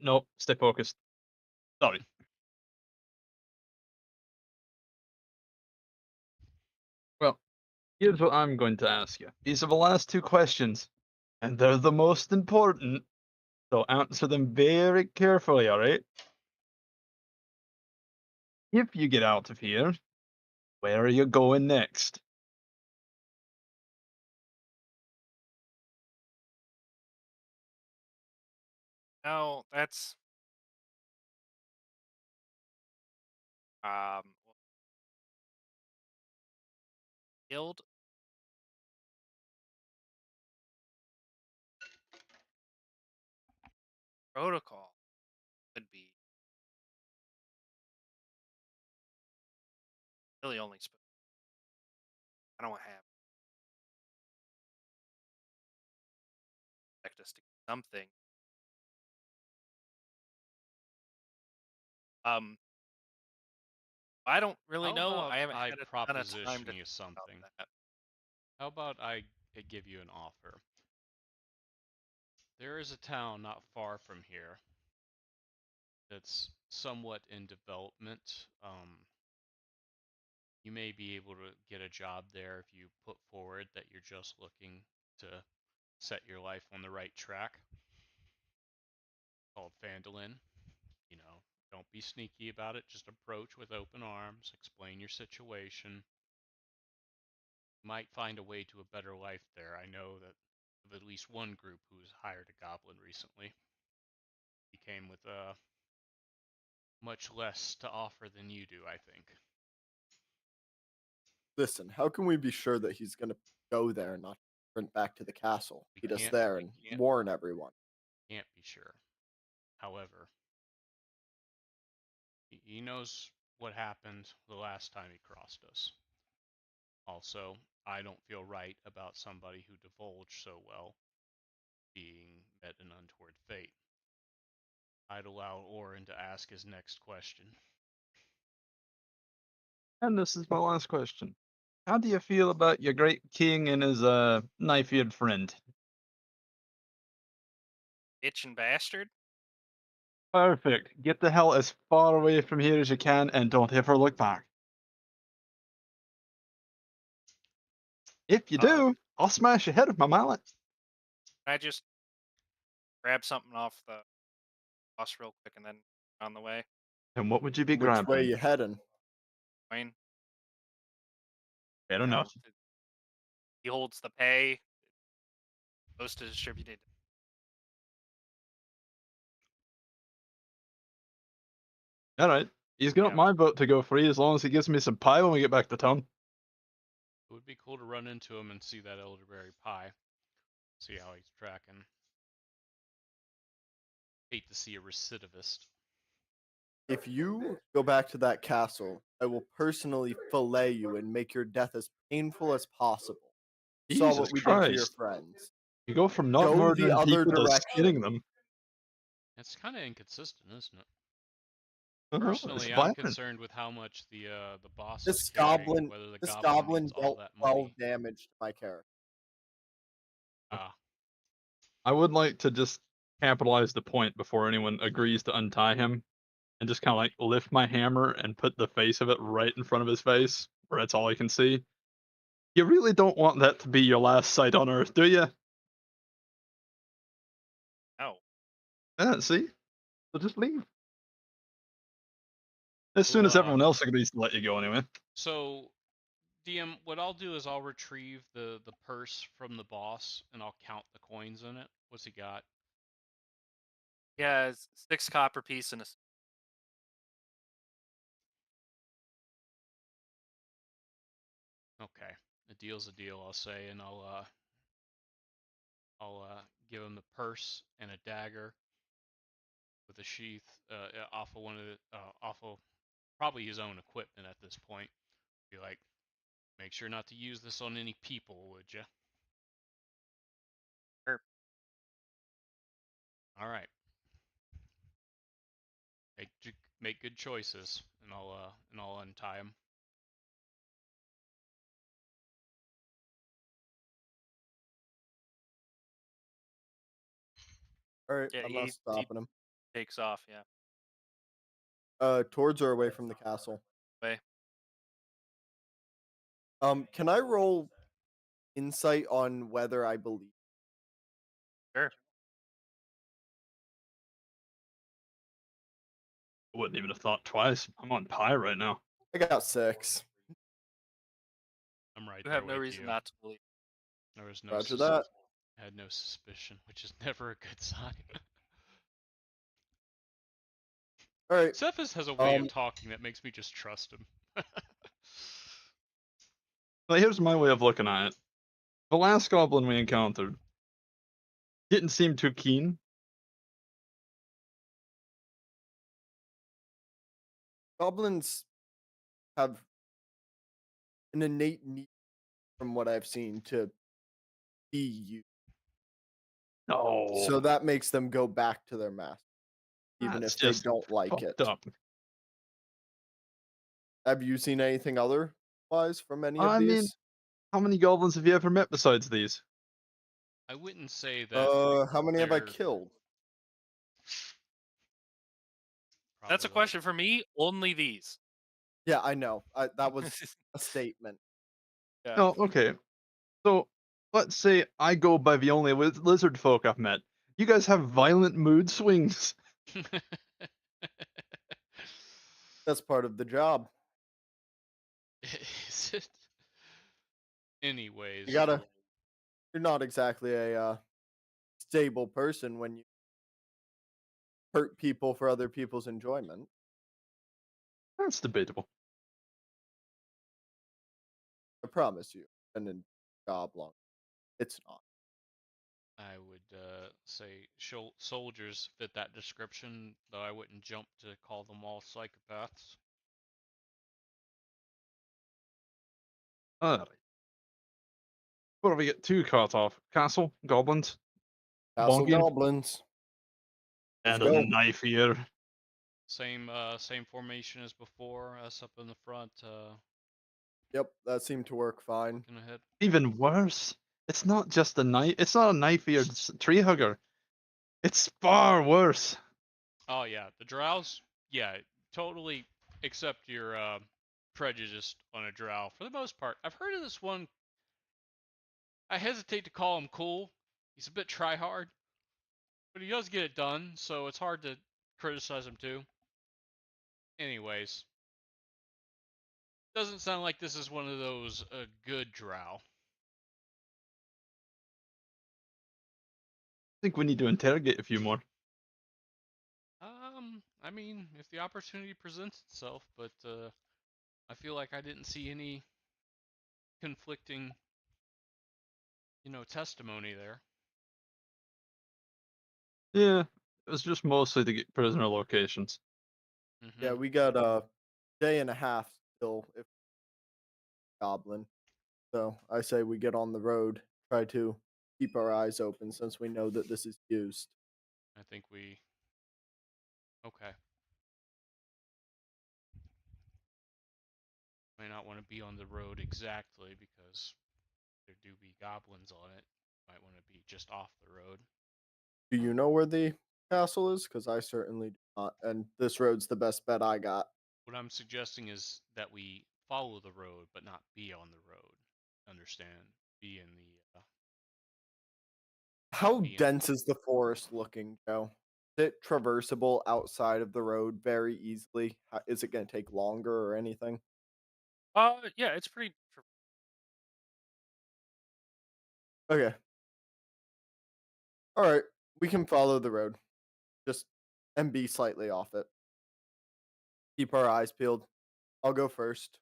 Nope, stay focused. Sorry. Well, here's what I'm going to ask you. These are the last 2 questions, and they're the most important, so answer them very carefully, alright? If you get out of here, where are you going next? No, that's um guild. Protocol could be really only. I don't have expect us to get something. I don't really How know. about I haven't I had a ton of time proposition to you think about something? that. How about I give you an offer? There is a town not far from here that's somewhat in development. You may be able to get a job there if you put forward that you're just looking to set your life on the right track. Called Fandolin. You know, don't be sneaky about it. Just approach with open arms. Explain your situation. Might find a way to a better life there. I know that of at least one group who's hired a goblin recently. He came with much less to offer than you do, I think. Listen, how can we be sure that he's going to go there and not sprint back to the castle, We meet us can't there, and warn everyone? can't be sure. However, he knows what happened the last time he crossed us. Also, I don't feel right about somebody who divulged so well being met an untoward fate. I'd allow Orin to ask his next question. And this is my last question. How do you feel about your great king and his knife-eared friend? Itchin' bastard. Perfect. Get the hell as far away from here as you can and don't ever look back. If you do, I'll smash your head with my mallet. I just grab something off the boss real quick and then on the way. And what would you be Which way grabbing? you heading? Wayne, Fair you know, enough. he holds the pay. Supposed to distribute it. All right. He's got Yeah. my vote to go free as long as he gives me some pie when we get back to town. It would be cool to run into him and see that elderberry pie. See how he's tracking. Hate to see a recidivist. If you go back to that castle, I will personally fillet you and make your death as painful as possible. Saw Jesus what we did to your Christ. friends. You go from not Go the murdering other people to direction. skinning them. It's kind of inconsistent, isn't it? Uh-huh, it's Personally, I'm violent. concerned with how much the boss This is carrying, goblin, whether the this goblin goblin needs all dealt that 12 money. damage to my character. Ah, I would like to just capitalize the point before anyone agrees to untie him and just kind of like lift my hammer and put the face of it right in front of his face, where that's all I can see. You really don't want that to be your last sight on Earth, do you? No. Yeah, see? So just leave. As soon as well, everyone else agrees to let you go, anyway. so DM, what I'll do is I'll retrieve the purse from the boss and I'll count the coins in it. What's he got? He has 6 copper piece and a. Okay, a deal's a deal, I'll say, and I'll give him the purse and a dagger with a sheath off of one of the off of probably his own equipment at this point. Be like, make sure not to use this on any people, would you? Sure. All right. Make good choices, and I'll untie him. All right, Yeah, I'm not he stopping him. takes off. Yeah. Towards or away from the castle. Way. Can I roll insight on whether I believe? Sure. I wouldn't even have thought twice. I'm on pie right now. I got 6. I'm right You there have no with reason you. not to believe. There was no Roger that. I had no suspicion, which is never a good sign. All right. Cephas has a way of talking that makes me just trust him. But here's my way of looking at it. The last goblin we encountered didn't seem too keen. Goblins have an innate need, from what I've seen, to be you. No. So that makes them go back to their master, even That's if they just don't like it. fucked up. Have you seen anything otherwise from any of I mean, these? how many goblins have you ever met besides these? I wouldn't say that. How many have I they're killed? That's a probably like question for me. Only these. Yeah, I know. That was a statement. Yeah. Oh, okay. So, let's say I go by the only lizard folk I've met. You guys have violent mood swings. That's part of the job. Is it? Anyways, You're not exactly a stable person when you hurt people for other people's enjoyment. That's debatable. I promise you. And in job long, it's not. I would say soldiers fit that description, though I wouldn't jump to call them all psychopaths. Alright. What do we get 2 caught off? Castle, goblins, Castle bonking, goblins. Let's and a go. knife here. Same formation as before. Us up in the front. Yep, that seemed to work fine. Looking ahead. Even worse, it's not just a knife. It's not a knife-eared tree hugger. It's far worse. Oh yeah, the drows. Yeah, totally accept your prejudice on a drow for the most part. I've heard of this one. I hesitate to call him cool. He's a bit try hard, but he does get it done, so it's hard to criticize him too. Anyways, doesn't sound like this is one of those good drow. I think we need to interrogate a few more. I mean, if the opportunity presents itself, but I feel like I didn't see any conflicting, testimony there. Yeah, It was just mostly to get prisoner locations. Yeah, Mm-hmm. we got a day and a half still if goblin. So I say we get on the road, try to keep our eyes open since we know that this is used. I think we. Okay. May not want to be on the road exactly because there do be goblins on it. Might want to be just off the road. Do you know where the castle is? Because I certainly do not. And this road's the best bet I got. What I'm suggesting is that we follow the road, but not be on the road. Understand? Be in the. How Be in. dense is the forest looking, Joe? Is it traversable outside of the road very easily? Is it going to take longer or anything? Yeah, it's pretty. Okay. All right. We can follow the road. Just and be slightly off it. Keep our eyes peeled. I'll go first.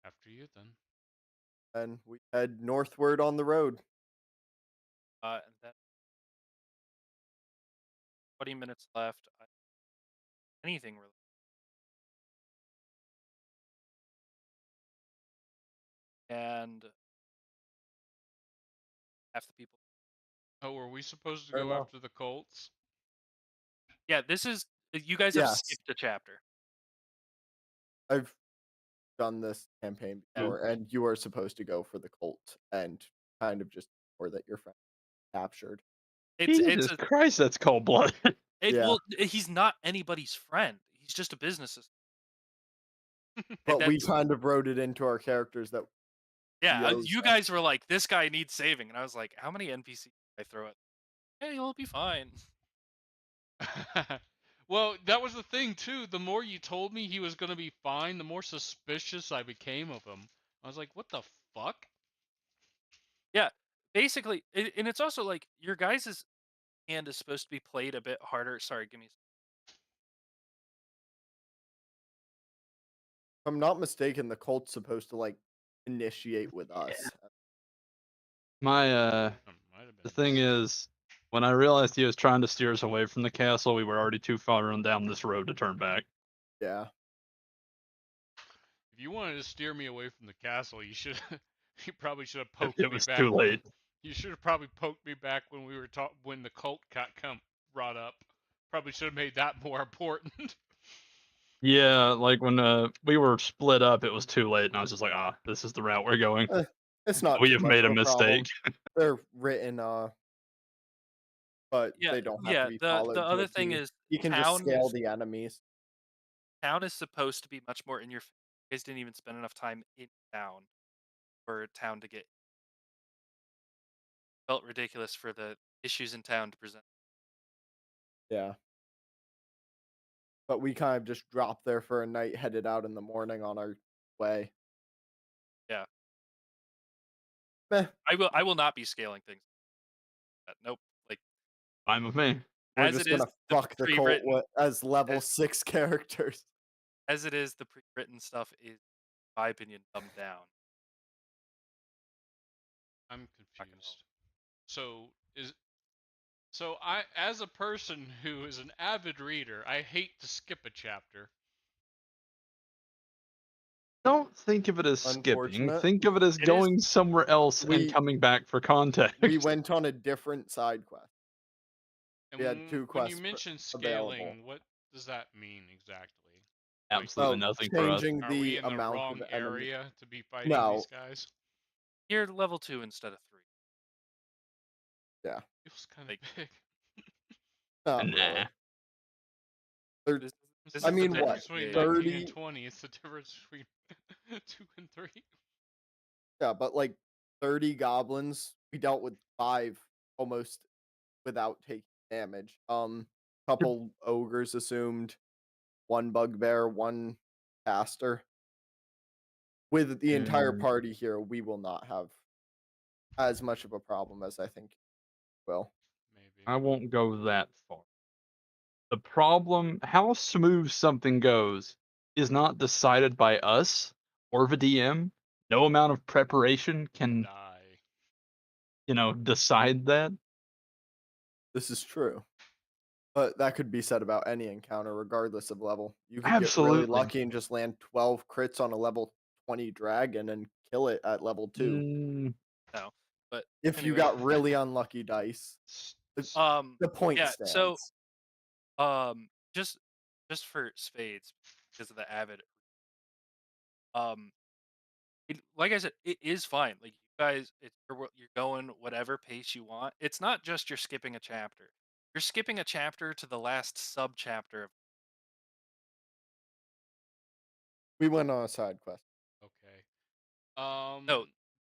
After you, then. And we head northward on the road. And then 20 minutes left. Anything really. And half the people. Oh, were we supposed to Fair go enough. after the Colts? Yeah, this is. You guys have Yes. skipped a chapter. I've done this campaign Yeah. before, and you are supposed to go for the cult and kind of just or that your friend captured. It's Jesus a Christ, that's cold blooded. Yeah. well. He's not anybody's friend. He's just a business assistant. And But we that's kind of wrote it into our characters that yeah. he owes You us. guys were like, this guy needs saving, and I was like, how many NPCs did I throw at? Hey, he'll be fine. Well, that was the thing too. The more you told me he was gonna be fine, the more suspicious I became of him. I was like, "What the fuck?" Yeah, basically, and it's also like your guys' hand is supposed to be played a bit harder. Sorry, give me. If I'm not mistaken, the cult's supposed to like initiate with us. My Might have the been. thing is, when I realized he was trying to steer us away from the castle, we were already too far run down this road to turn back. Yeah. If you wanted to steer me away from the castle, you should. You probably should have It, poked it me was back. too late. You should have probably poked me back when we were when the cult got brought up. Probably should have made that more important. Yeah, like when we were split up, it was too late, and I was just like, this is the route we're going. It's not We too have much made a of a problem. mistake. They're written but Yeah, they don't have yeah. to be The followed to a other thing T. is You can just scale the enemies. town is supposed to be much more in your. You guys didn't even spend enough time in town for town to get. Felt ridiculous for the issues in town to present. Yeah. But we kind of just dropped there for a night, headed out in the morning on our way. Yeah, Meh, I will not be scaling things. Nope. Like Fine with me. we're as just it is gonna the fuck the cult pre-written as level as, 6 characters. as it is the pre-written stuff is, in my opinion, dumbed down. I'm Not gonna confused. So I, as a person who is an avid reader, I hate to skip a chapter. Don't think of it as skipping. Unfortunate. Think of it as It is going somewhere else and We coming back for context. we went on a different side quest. We had And 2 when you quests mention available. scaling, what does that mean exactly? Like, Absolutely nothing for us. Changing are we the in the amount wrong of enemy. area to be fighting No, these guys? you're level 2 instead of 3. yeah, Feels kind of Like big. not Nah. really. There- This, This this I is is the mean, the what, difference between 19 and 30? 20. It's the difference between 2 and 3. Yeah, but like 30 goblins, we dealt with 5 almost without taking damage. Couple ogres assumed, 1 bugbear, 1 caster. With the entire Mm, party here, we will not have as much of a problem as I think will. Maybe. I won't go that far. The problem, how smooth something goes, is not decided by us or the DM. No amount of preparation can, Die. decide that. This is true. But that could be said about any encounter, regardless of level. You could get really Absolutely. lucky and just land 12 crits on a level 20 dragon and kill it at level 2. Mm, No, but If you anyway, got really unlucky dice, the, the point yeah. So, stands. um, just for spades, because of the avid, um, like I said, it is fine. Like you guys, you're going whatever pace you want. It's not just you're skipping a chapter. You're skipping a chapter to the last sub chapter of. We went on a side quest. Okay. No,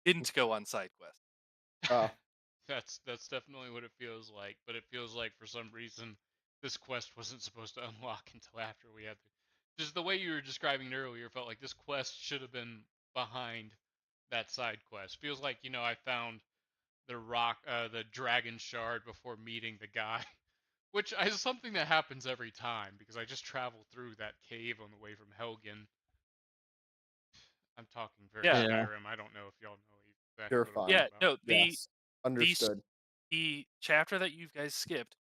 didn't go on side quest. Uh, That's definitely what it feels like, but it feels like for some reason this quest wasn't supposed to unlock until after we had just the way you were describing it earlier felt like this quest should have been behind that side quest. Feels like, I found the dragon shard before meeting the guy, which is something that happens every time because I just traveled through that cave on the way from Helgen. I'm talking very Yeah, yeah. Skyrim. I don't know if y'all know exactly you're what I'm fine. yeah. talking about. No, Yes. Understood. the chapter that you guys skipped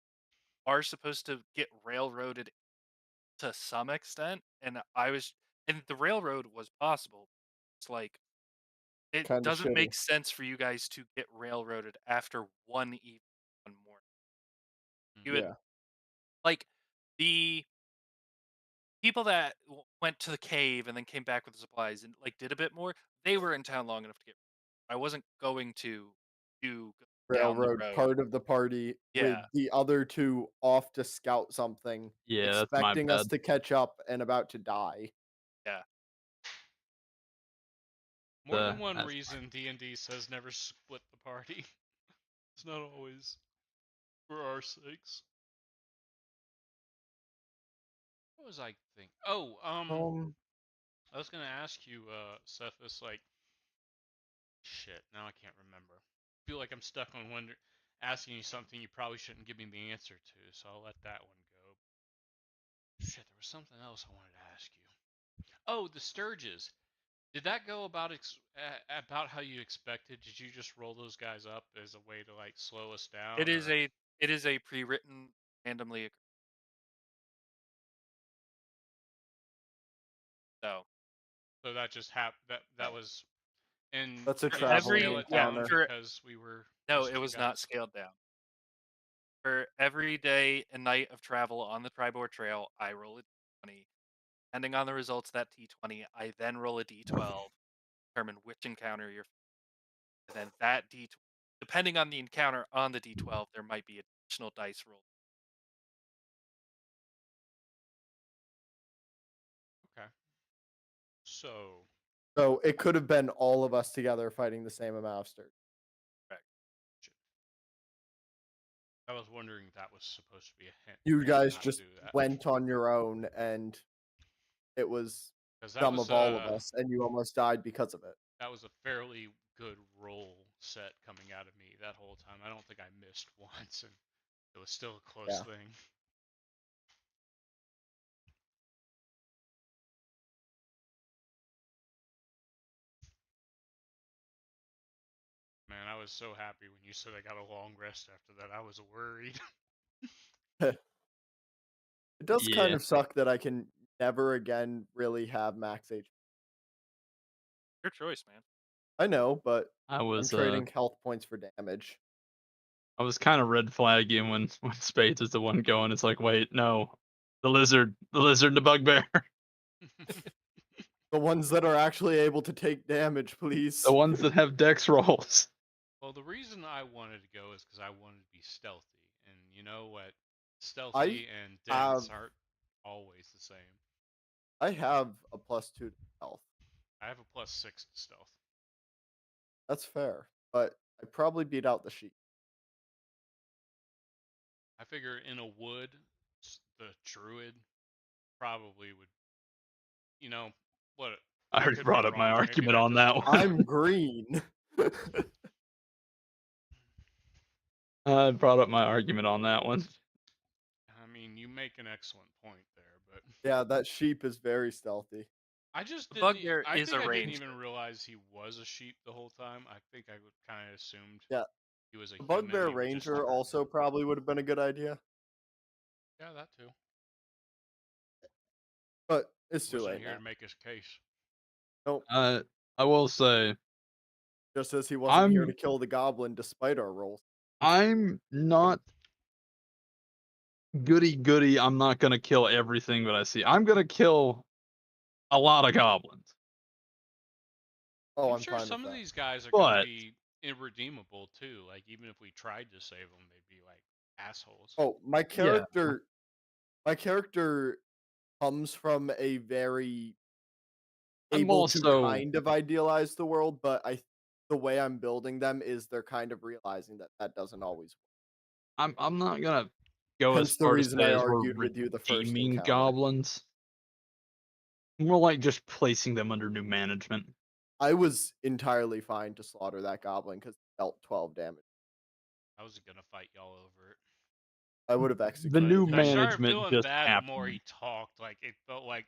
are supposed to get railroaded to some extent, and the railroad was possible. It's like it Kind of doesn't shitty. make sense for you guys to get railroaded after one evening, one morning. You would Yeah. like the people that went to the cave and then came back with the supplies and like did a bit more. They were in town long enough to get. I wasn't going to do down the Railroad road. part of the party with Yeah, the other two off to scout something, yeah, that's my expecting us bad. to catch up and about to die. yeah. More than one That's reason D&D says never split the party. It's not always for our sakes. What was I thinking? Oh, I was gonna ask you, Cephas, like, shit, now I can't remember. I feel like I'm stuck on asking you something you probably shouldn't give me the answer to, so I'll let that one go. Shit, there was something else I wanted to ask you. Oh, the Sturges. Did that go about how you expected? Did you just roll those guys up as a way to like slow us It down, is or a it is a pre-written randomly so so that just that was and That's a for you didn't traveling scale every it yeah down encounter. for because we were no, just it two was not guys. scaled down. For every day and night of travel on the Tribord Trail, I roll a d20. Depending on the results of that d20, I then roll a d12, determine which encounter you're, and then that depending on the encounter on the d12, there might be additional dice roll. Okay. So So it could have been all of us together fighting the same amount of Sturges. Correct. I was wondering if that was supposed to be a hint You for me to guys not just do that. went on your own, and it was Because that dumb was of all of us, and you almost died because of it. a fairly good roll set coming out of me that whole time. I don't think I missed once, and it was still a close Yeah. thing. Man, I was so happy when you said I got a long rest after that. I was worried. It does kind yeah. of suck that I can never again really have max HP. Your choice, man. I know, but I I'm was trading health points for damage. I was kind of red flagging when Spades is the one going. It's like, wait, no, the lizard, and the bugbear, The ones that are actually able to take damage, please. the ones that have dex rolls. Well, the reason I wanted to go is because I wanted to be stealthy. And you know what? I Stealthy and have dense aren't always the same. I have a +2 to health. I have a +6 to stealth. That's fair, but I probably beat out the sheep. I figure in a wood, the druid probably would, you know, what? I I already could be brought up my wrong. Maybe argument that on doesn't that work. one. I'm green. I brought up my argument on that one. I mean, you make an excellent point there, but Yeah, that sheep is very stealthy. I just The didn't. bugbear I is think a I didn't ranger. even realize he was a sheep the whole time. I think I would kind of assumed. Yeah, he was a The human. Bugbear He would just Ranger turn. also probably would have been a good idea, Yeah, that too. but it's too Wasn't late here now. to make his case. Nope. I will say Just as he wasn't here to I'm kill the goblin despite our rolls. I'm not goody goody. I'm not gonna kill everything that I see. I'm gonna kill a lot of goblins. Oh, I'm I'm sure fine with some of that. these guys are going to But be irredeemable too. Like even if we tried to save them, they'd be like assholes. Oh, yeah, my character comes from a very I'm able to also kind of idealize the world, but the way I'm building them is they're kind of realizing that that doesn't always work. I'm not gonna go as Hence the far to reason I say as we're argued with you the first redeeming encounter. goblins. More like just placing them under new management. I was entirely fine to slaughter that goblin because it dealt 12 damage. I was gonna fight y'all over it. I would have The executed new him. I started management feeling just bad the more happened. he talked. Like it felt like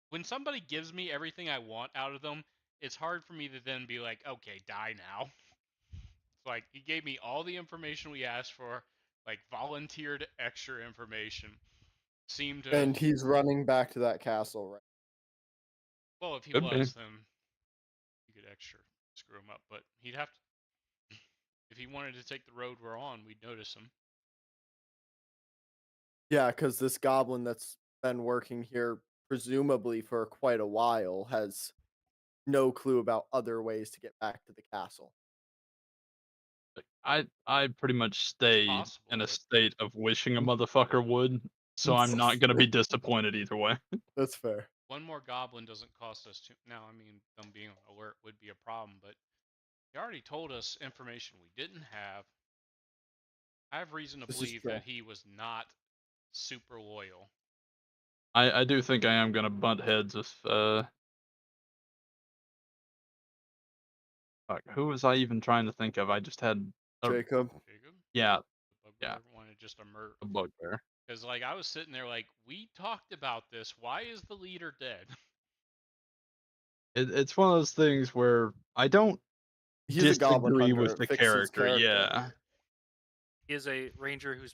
when somebody gives me everything I want out of them, it's hard for me to then be like, okay, die now. It's like he gave me all the information we asked for, like volunteered extra information. Seemed to, And he's running back to that castle, right? well, if he Could be. was, then you could extra screw him up. But he'd have to, if he wanted to take the road we're on, we'd notice him. Yeah, because this goblin that's been working here presumably for quite a while has no clue about other ways to get back to the castle. I pretty much It's stay possible, in a but state of wishing a motherfucker would, so I'm not gonna be disappointed either way. That's fair. one more goblin doesn't cost us too. Now, I mean, them being alert would be a problem, but he already told us information we didn't have. I have reason to This is believe true. that he was not super loyal. I do think I am gonna butt heads if fuck, who was I even trying to think of? I just had a Jacob. Jacob, yeah, the yeah, bugbear, wanted just a murder. a bugbear. Because, like, I was sitting there like, we talked about this. Why is the leader dead? It's one of those things where I don't He's a goblin disagree hunter. with It the fixes character. character. Yeah, He is a ranger who's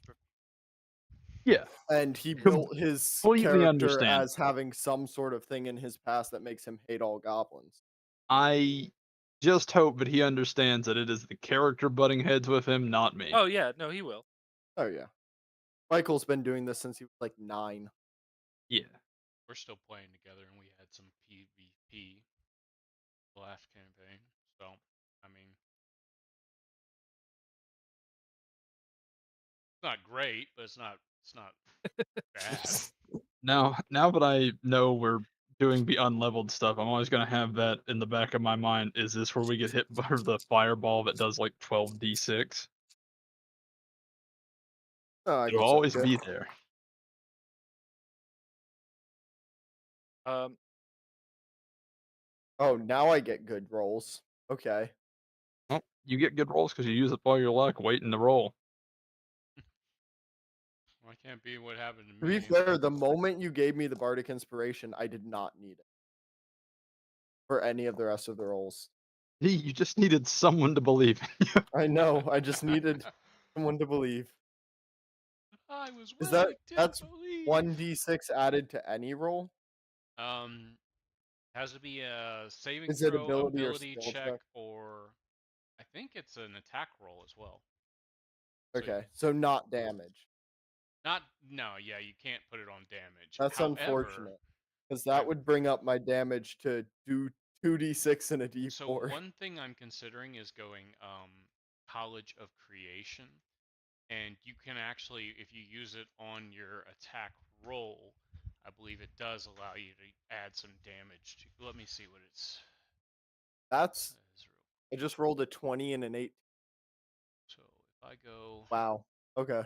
yeah, And he built his completely character understand. as having some sort of thing in his past that makes him hate all goblins. I just hope that he understands that it is the character butting heads with him, not me. Oh yeah, no, he will. Oh, yeah. Michael's been doing this since he was like 9. Yeah. We're still playing together, and we had some PvP last campaign. So, I mean, it's not great, but it's not bad. Now that I know we're doing the unleveled stuff, I'm always gonna have that in the back of my mind. Is this where we get hit by the fireball that does like 12d6? Oh, I It'll could suck always it. be there. Um, Oh, now I get good rolls. Okay. Well, you get good rolls because you use up all your luck waiting to roll. Well, I can't be what happened to To be me. fair, the moment you gave me the Bardic Inspiration, I did not need it for any of the rest of the rolls. You just needed someone to believe in you. I know. I just needed someone to believe. I was Is willing to that's believe. 1d6 added to any roll? Has to be a saving Is it throw, ability or ability skill check, check? or I think it's an attack roll as well. So Okay, so not damage. not no, yeah, you can't put it on damage. That's However, unfortunate because I that would bring up my damage to do 2d6 and a so d4. one thing I'm considering is going College of Creation, and you can actually, if you use it on your attack roll, I believe it does allow you to add some damage to. Let me see what it's. That's Is I just rolled a 20 and an 8. So if I go, Wow. Okay.